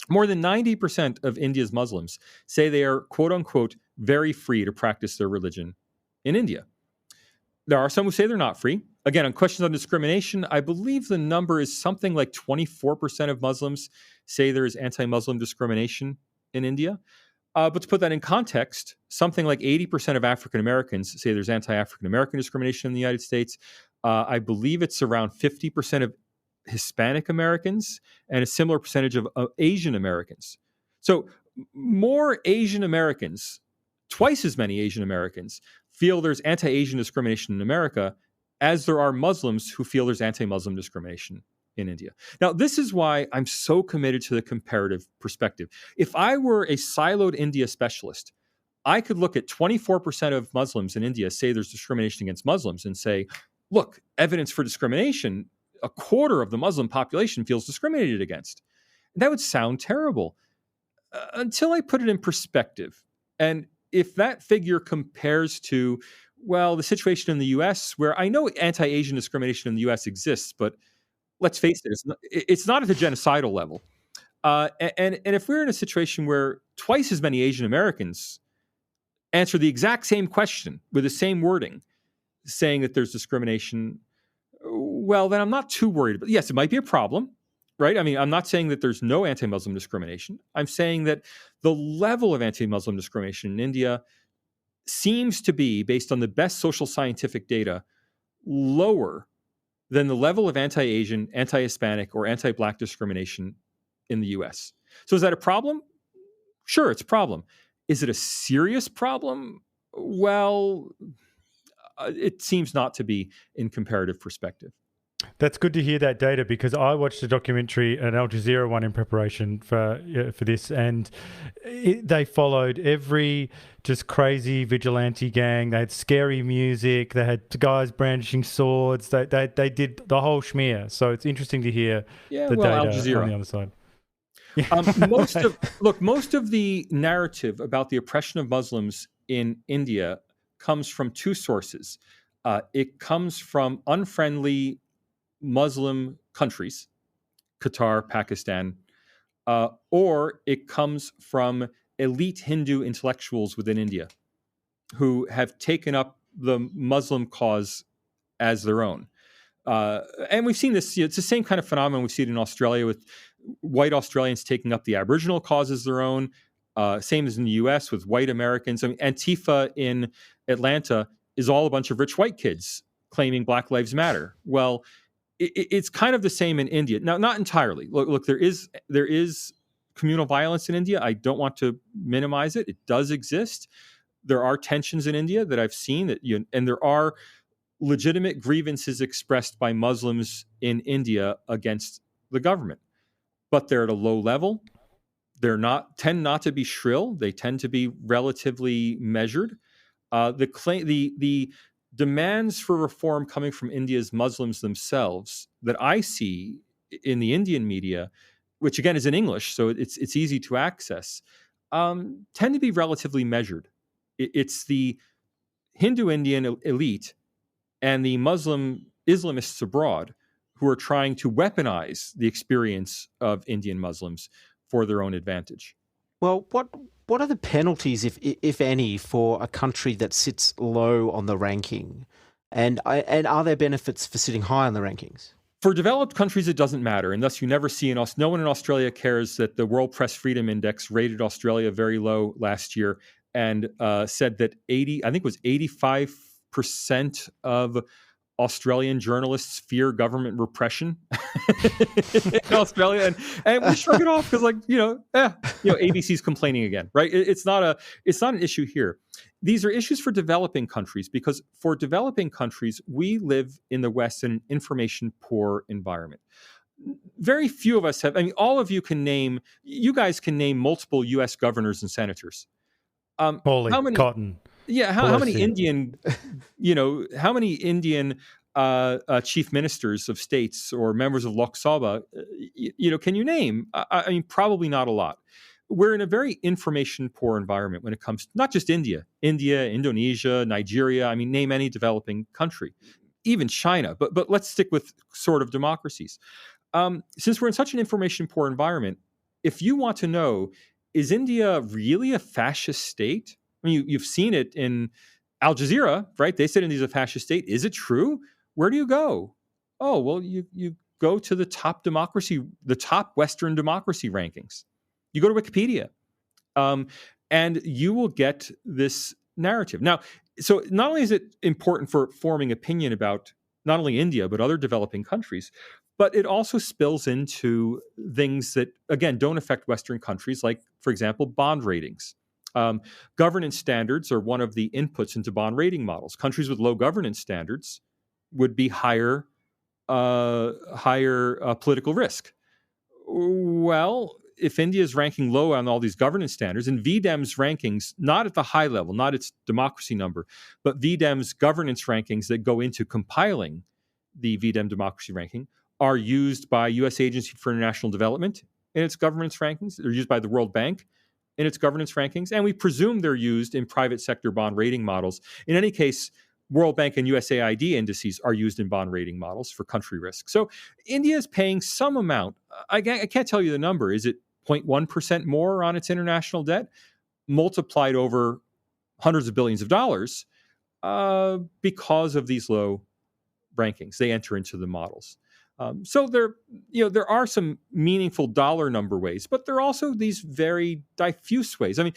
More than 90% of India's Muslims say they are, quote unquote, very free to practice their religion in India. There are some who say they're not free. Again, on questions on discrimination, I believe the number is something like 24% of Muslims say there is anti-Muslim discrimination in India. But to put that in context, something like 80% of African Americans say there's anti-African American discrimination in the United States. I believe it's around 50% of Hispanic Americans and a similar percentage of Asian Americans. So more Asian Americans, twice as many Asian Americans, feel there's anti-Asian discrimination in America as there are Muslims who feel there's anti-Muslim discrimination in India. Now, this is why I'm so committed to the comparative perspective. If I were a siloed India specialist, I could look at 24% of Muslims in India say there's discrimination against Muslims and say, look, evidence for discrimination, a quarter of the Muslim population feels discriminated against. That would sound terrible until I put it in perspective. And if that figure compares to, well, the situation in the U.S., where I know anti-Asian discrimination in the U.S. exists, but let's face it, it's not at the genocidal level. And if we're in a situation where twice as many Asian Americans answer the exact same question with the same wording, saying that there's discrimination, well, then I'm not too worried. But yes, it might be a problem, right? I mean, I'm not saying that there's no anti-Muslim discrimination. I'm saying that the level of anti-Muslim discrimination in India seems to be, based on the best social scientific data, lower than the level of anti-Asian, anti-Hispanic, or anti-Black discrimination in the US. So is that a problem? Sure, it's a problem. Is it a serious problem? Well, it seems not to be in comparative perspective. That's good to hear that data, because I watched a documentary, an Al Jazeera one, in preparation for this, and they followed every just crazy vigilante gang. They had scary music. They had guys brandishing swords. They did the whole schmear. So it's interesting to hear the data Al Jazeera on the other side. Most of the narrative about the oppression of Muslims in India comes from two sources. It comes from unfriendly Muslim countries, Qatar, Pakistan, or it comes from elite Hindu intellectuals within India who have taken up the Muslim cause as their own. And we've seen this, it's the same kind of phenomenon we've seen in Australia with white Australians taking up the Aboriginal cause as their own, same as in the US with white Americans. I mean, Antifa in Atlanta is all a bunch of rich white kids claiming Black Lives Matter. Well, it's kind of the same in India. Now, not entirely. Look, there is communal violence in India. I don't want to minimize it. It does exist. There are tensions in India that I've seen, and there are legitimate grievances expressed by Muslims in India against the government. But they're at a low level. Tend not to be shrill. They tend to be relatively measured. The demands for reform coming from India's Muslims themselves that I see in the Indian media, which again is in English, so it's easy to access, tend to be relatively measured. It's the Hindu Indian elite and the Muslim Islamists abroad who are trying to weaponize the experience of Indian Muslims for their own advantage. Well, what are the penalties, if any, for a country that sits low on the ranking? And are there benefits for sitting high on the rankings? For developed countries, it doesn't matter, and thus you never see no one in Australia cares that the World Press Freedom Index rated Australia very low last year and said that 85% of Australian journalists fear government repression in Australia, and we shrug it off because, ABC's complaining again, right? It's not an issue here. These are issues for developing countries, because for developing countries, we live in the West in an information-poor environment. Very few of us have. I mean, all of you guys can name multiple U.S. governors and senators. Holy cotton. Yeah, how many Indian chief ministers of states or members of Lok Sabha, can you name? I mean, probably not a lot. We're in a very information-poor environment when it comes to not just India, Indonesia, Nigeria. I mean, name any developing country, even China. But let's stick with sort of democracies. Since we're in such an information-poor environment, if you want to know, is India really a fascist state? I mean, you've seen it in Al Jazeera, right? They said India's a fascist state. Is it true? Where do you go? Oh, well, you go to the top Western democracy rankings. You go to Wikipedia, and you will get this narrative. Now, so not only is it important for forming opinion about not only India, but other developing countries, but it also spills into things that, again, don't affect Western countries, like, for example, bond ratings. Governance standards are one of the inputs into bond rating models. Countries with low governance standards would be higher political risk. Well, if India is ranking low on all these governance standards, and VDEM's rankings, not at the high level, not its democracy number, but VDEM's governance rankings that go into compiling the VDEM democracy ranking are used by U.S. Agency for International Development in its governance rankings. They're used by the World Bank in its governance rankings, and we presume they're used in private sector bond rating models. In any case, World Bank and USAID indices are used in bond rating models for country risk. So India is paying some amount. I can't tell you the number. Is it 0.1% more on its international debt, multiplied over hundreds of billions of dollars because of these low rankings? They enter into the models. So there are some meaningful dollar number ways, but there are also these very diffuse ways. I mean,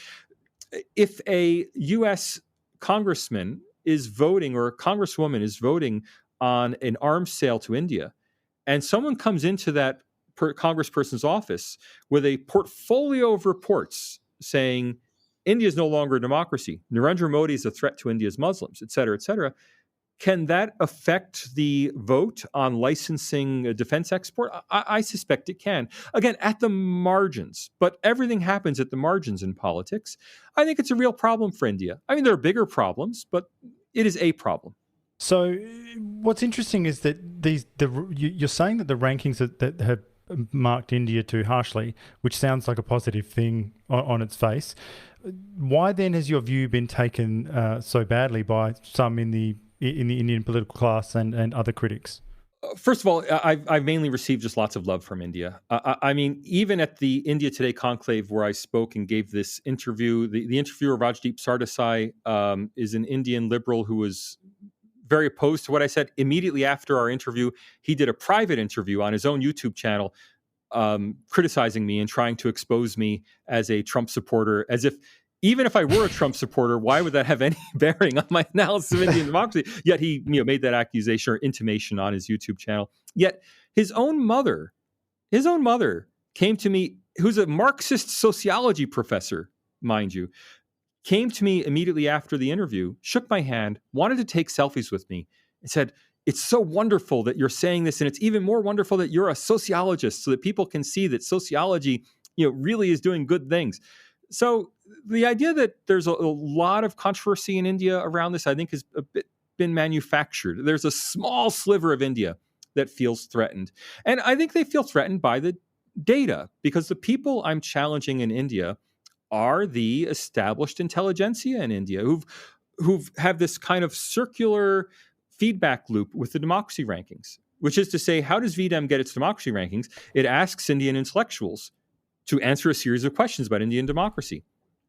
if a U.S. congressman is voting or a congresswoman is voting on an arms sale to India, and someone comes into that congressperson's office with a portfolio of reports saying India is no longer a democracy, Narendra Modi is a threat to India's Muslims, et cetera, can that affect the vote on licensing a defense export? I suspect it can. Again, at the margins, but everything happens at the margins in politics. I think it's a real problem for India. I mean, there are bigger problems, but it is a problem. So what's interesting is that you're saying that the rankings that have marked India too harshly, which sounds like a positive thing on its face. Why then has your view been taken so badly by some in the Indian political class and other critics? First of all, I've mainly received just lots of love from India. I mean, even at the India Today conclave where I spoke and gave this interview, the interviewer Rajdeep Sardesai is an Indian liberal who was very opposed to what I said. Immediately after our interview, he did a private interview on his own YouTube channel criticizing me and trying to expose me as a Trump supporter, as if even if I were a Trump supporter, why would that have any bearing on my analysis of Indian democracy? Yet he made that accusation or intimation on his YouTube channel. Yet his own mother came to me, who's a Marxist sociology professor, mind you, came to me immediately after the interview, shook my hand, wanted to take selfies with me, and said, "It's so wonderful that you're saying this, and it's even more wonderful that you're a sociologist so that people can see that sociology really is doing good things." So the idea that there's a lot of controversy in India around this, I think, has a bit been manufactured. There's a small sliver of India that feels threatened. And I think they feel threatened by the data, because the people I'm challenging in India are the established intelligentsia in India who've have this kind of circular feedback loop with the democracy rankings, which is to say, how does VDEM get its democracy rankings? It asks Indian intellectuals to answer a series of questions about Indian democracy.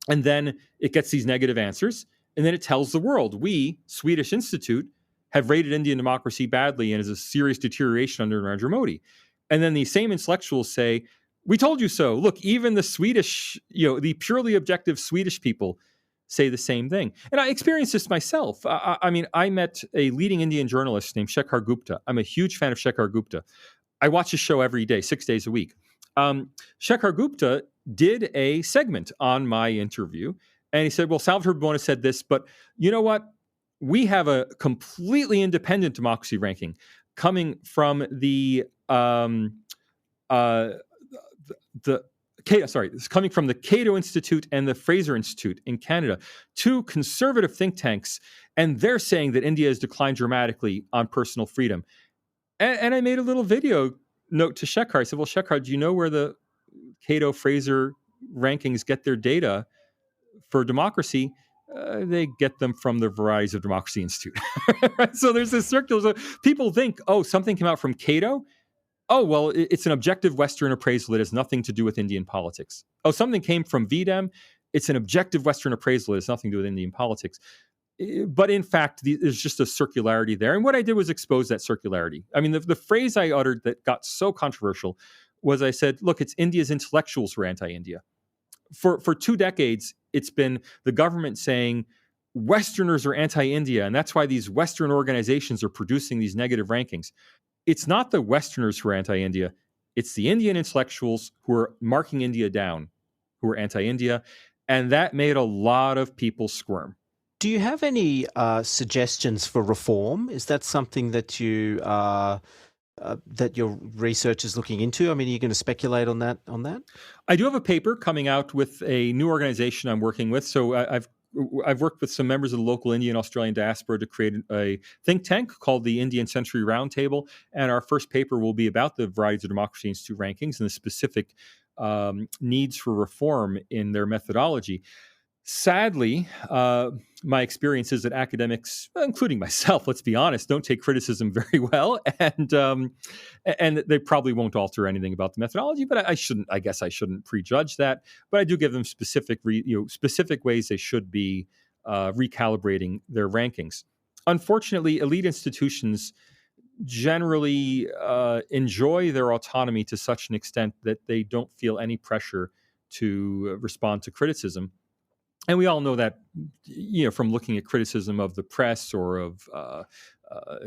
And then it gets these negative answers, and then it tells the world, we, Swedish Institute, have rated Indian democracy badly and is a serious deterioration under Narendra Modi. And then these same intellectuals say, we told you so. Look, even the Swedish, the purely objective Swedish people say the same thing. And I experienced this myself. I mean, I met a leading Indian journalist named Shekhar Gupta. I'm a huge fan of Shekhar Gupta. I watch his show every day, 6 days a week. Shekhar Gupta did a segment on my interview, and he said, well, Salvatore Barbones said this, but you know what? We have a completely independent democracy ranking coming from the It's coming from the Cato Institute and the Fraser Institute in Canada, two conservative think tanks, and they're saying that India has declined dramatically on personal freedom. And I made a little video note to Shekhar. I said, well, Shekhar, do you know where the Cato Fraser rankings get their data for democracy? They get them from the Varieties of Democracy Institute. So there's this circular. So people think, oh, something came out from Cato. Oh, well, it's an objective Western appraisal that has nothing to do with Indian politics. Oh, something came from VDEM. It's an objective Western appraisal that has nothing to do with Indian politics. But in fact, there's just a circularity there. And what I did was expose that circularity. I mean, the phrase I uttered that got so controversial was I said, look, it's India's intellectuals who are anti-India. For 2 decades, it's been the government saying Westerners are anti-India, and that's why these Western organizations are producing these negative rankings. It's not the Westerners who are anti-India. It's the Indian intellectuals who are marking India down, who are anti-India. And that made a lot of people squirm. Do you have any suggestions for reform? Is that something that that your research is looking into? I mean, are you going to speculate on that? I do have a paper coming out with a new organization I'm working with. So I've worked with some members of the local Indian Australian diaspora to create a think tank called the Indian Century Roundtable. And our first paper will be about the Varieties of Democracy Institute rankings and the specific needs for reform in their methodology. Sadly, my experience is that academics, including myself, let's be honest, don't take criticism very well, and they probably won't alter anything about the methodology. But I guess I shouldn't prejudge that. But I do give them specific ways they should be recalibrating their rankings. Unfortunately, elite institutions generally enjoy their autonomy to such an extent that they don't feel any pressure to respond to criticism. And we all know that, from looking at criticism of the press or of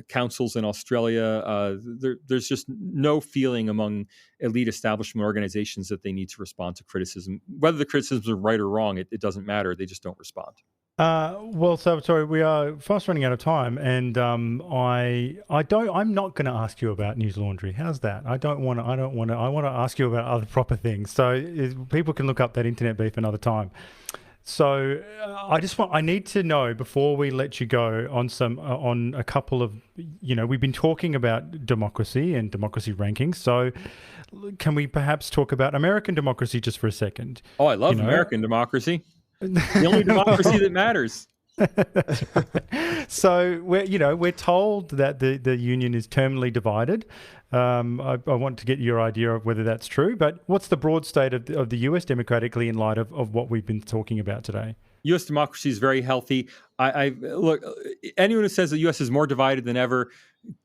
councils in Australia, there's just no feeling among elite establishment organizations that they need to respond to criticism. Whether the criticisms are right or wrong, it doesn't matter. They just don't respond. Well, Salvatore, we are fast running out of time, and I'm not going to ask you about news laundry. How's that? I want to ask you about other proper things. So people can look up that internet beef another time. So I need to know before we let you go on a couple of, we've been talking about democracy and democracy rankings. So can we perhaps talk about American democracy just for a second? Oh, I love American democracy. The only democracy that matters. So we're told that the union is terminally divided. I want to get your idea of whether that's true, but what's the broad state of the US democratically in light of what we've been talking about today? U.S. democracy is very healthy. Look, anyone who says the U.S. is more divided than ever,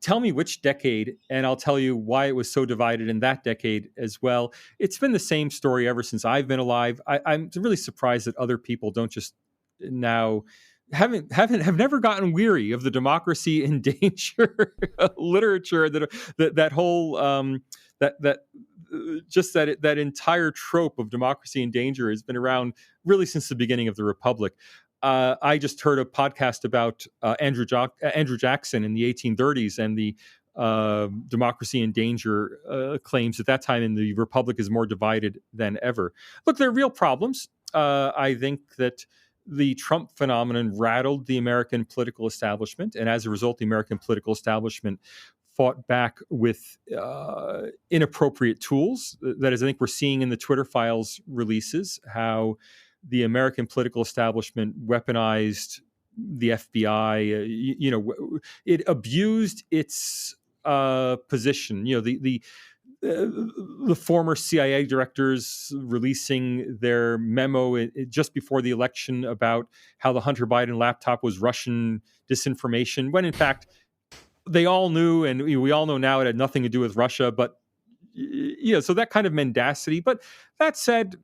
tell me which decade, and I'll tell you why it was so divided in that decade as well. It's been the same story ever since I've been alive. I'm really surprised that other people don't just now have never gotten weary of the democracy in danger literature. That whole that entire trope of democracy in danger has been around really since the beginning of the Republic. I just heard a podcast about Andrew Jackson in the 1830s and the democracy in danger claims at that time, and the Republic is more divided than ever. Look, there are real problems. I think that the Trump phenomenon rattled the American political establishment, and as a result, the American political establishment fought back with inappropriate tools. That is, I think we're seeing in the Twitter files releases how the American political establishment weaponized the FBI. It abused its position. The former CIA directors releasing their memo just before the election about how the Hunter Biden laptop was Russian disinformation, when in fact they all knew, and we all know now it had nothing to do with Russia. But so that kind of mendacity. But that said,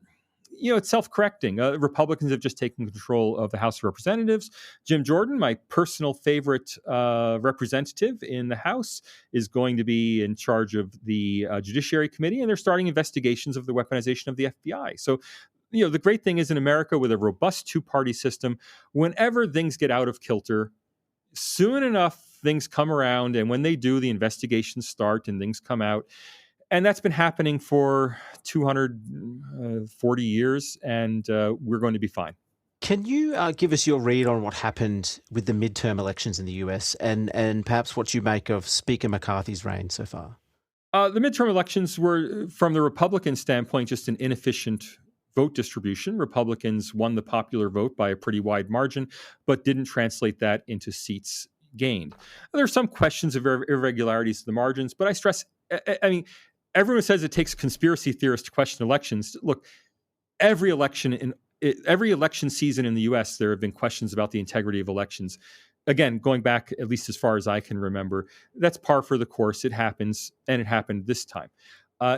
it's self-correcting. Republicans have just taken control of the House of Representatives. Jim Jordan, my personal favorite representative in the House, is going to be in charge of the Judiciary Committee, and they're starting investigations of the weaponization of the FBI. So, the great thing is in America with a robust two-party system, whenever things get out of kilter, soon enough things come around, and when they do, the investigations start and things come out. And that's been happening for 200, 40 years, and we're going to be fine. Can you give us your read on what happened with the midterm elections in the US and perhaps what you make of Speaker McCarthy's reign so far? The midterm elections were, from the Republican standpoint, just an inefficient vote distribution. Republicans won the popular vote by a pretty wide margin, but didn't translate that into seats gained. There are some questions of irregularities in the margins, but I stress, I mean, everyone says it takes conspiracy theorists to question elections. Look, every election season in the U.S., there have been questions about the integrity of elections. Again, going back at least as far as I can remember, that's par for the course. It happens, and it happened this time.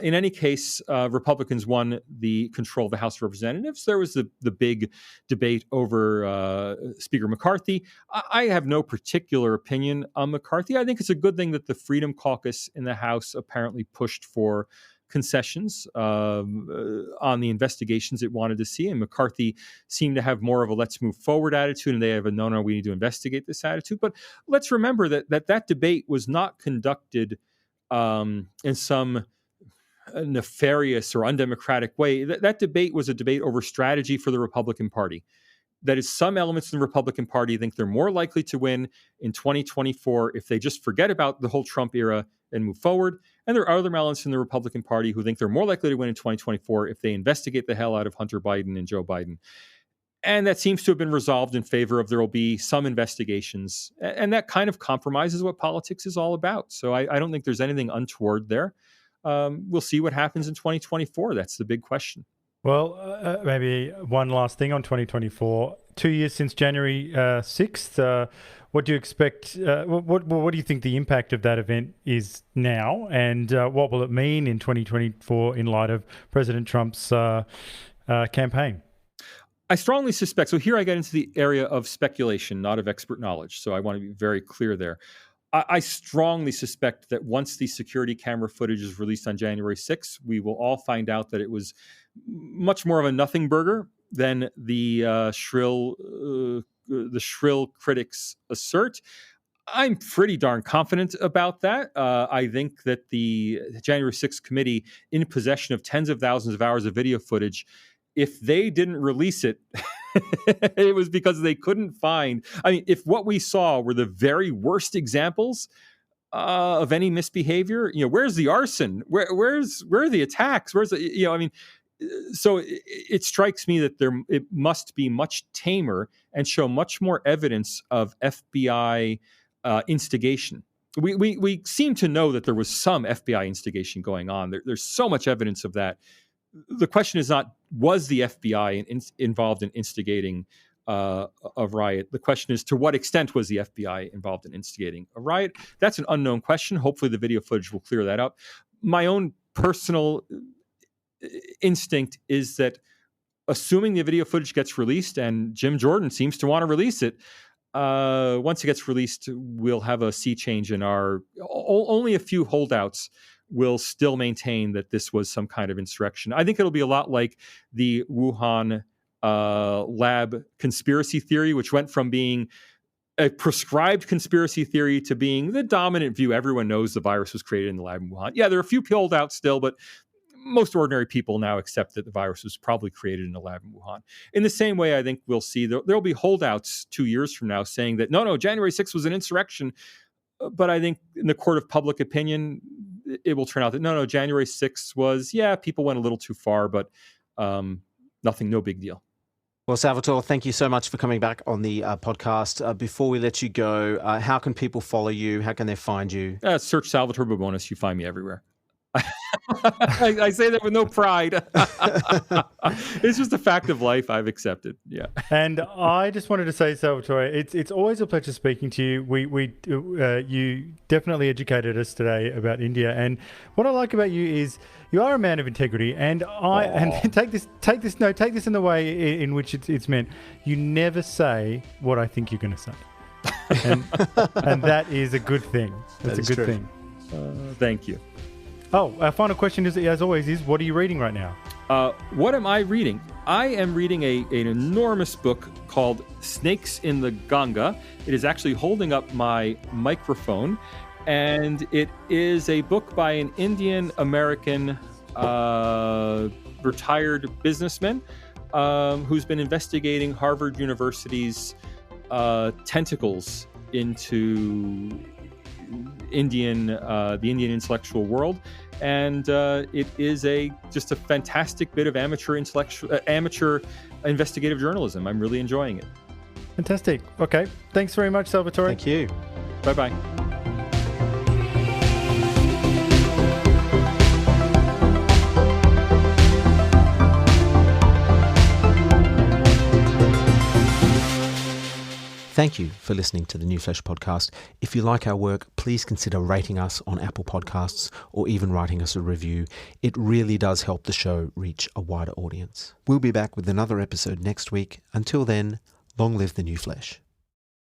In any case, Republicans won the control of the House of Representatives. There was the big debate over Speaker McCarthy. I have no particular opinion on McCarthy. I think it's a good thing that the Freedom Caucus in the House apparently pushed for concessions on the investigations it wanted to see. And McCarthy seemed to have more of a let's move forward attitude, and they have a no, we need to investigate this attitude. But let's remember that debate was not conducted in some nefarious or undemocratic way. That debate was a debate over strategy for the Republican Party. That is, some elements in the Republican Party think they're more likely to win in 2024 if they just forget about the whole Trump era and move forward. And there are other elements in the Republican Party who think they're more likely to win in 2024 if they investigate the hell out of Hunter Biden and Joe Biden. And that seems to have been resolved in favor of there will be some investigations. And that kind of compromises what politics is all about. So I don't think there's anything untoward there. We'll see what happens in 2024. That's the big question. Well, maybe one last thing on 2024. 2 years since January 6th. What do you expect? What do you think the impact of that event is now? And what will it mean in 2024 in light of President Trump's campaign? I strongly suspect, so here I get into the area of speculation, not of expert knowledge. So I want to be very clear there. I strongly suspect that once the security camera footage is released on January 6th, we will all find out that it was much more of a nothing burger than the shrill critics assert. I'm pretty darn confident about that. I think that the January 6th committee, in possession of tens of thousands of hours of video footage, if they didn't release it, it was because they couldn't find. I mean, if what we saw were the very worst examples of any misbehavior, where's the arson? Where are the attacks? Where's the, so it strikes me that it must be much tamer and show much more evidence of FBI instigation. We seem to know that there was some FBI instigation going on. There's so much evidence of that. The question is not, was the FBI involved in instigating a riot? The question is, to what extent was the FBI involved in instigating a riot? That's an unknown question. Hopefully the video footage will clear that up. My own personal instinct is that, assuming the video footage gets released, and Jim Jordan seems to want to release it, once it gets released, we'll have a sea change in our... Only a few holdouts will still maintain that this was some kind of insurrection. I think it'll be a lot like the Wuhan lab conspiracy theory, which went from being a prescribed conspiracy theory to being the dominant view. Everyone knows the virus was created in the lab in Wuhan. Yeah, there are a few holdouts still, but most ordinary people now accept that the virus was probably created in a lab in Wuhan. In the same way, I think we'll see there'll be holdouts 2 years from now saying that, no, January 6th was an insurrection. But I think in the court of public opinion, it will turn out that no, January 6th was, people went a little too far, but nothing, no big deal. Well, Salvatore, thank you so much for coming back on the podcast. Before we let you go, how can people follow you? How can they find you? Search Salvatore Barbones. You find me everywhere. I say that with no pride. It's just a fact of life I've accepted. Yeah. And I just wanted to say, Salvatore, it's always a pleasure speaking to you. You definitely educated us today about India, and what I like about you is you are a man of integrity. And take this in the way in which it's meant. You never say what I think you're going to say, and that is a good thing. That's a good thing. Thank you. Oh, our final question is, as always, what are you reading right now? What am I reading? I am reading an enormous book called Snakes in the Ganga. It is actually holding up my microphone, and it is a book by an Indian-American retired businessman who's been investigating Harvard University's tentacles into the Indian intellectual world, and it is just a fantastic bit of amateur investigative journalism. I'm really enjoying it. Fantastic. Okay, thanks very much, Salvatore. Thank you. Bye-bye. Thank you for listening to the New Flesh podcast. If you like our work, please consider rating us on Apple Podcasts or even writing us a review. It really does help the show reach a wider audience. We'll be back with another episode next week. Until then, long live the New Flesh.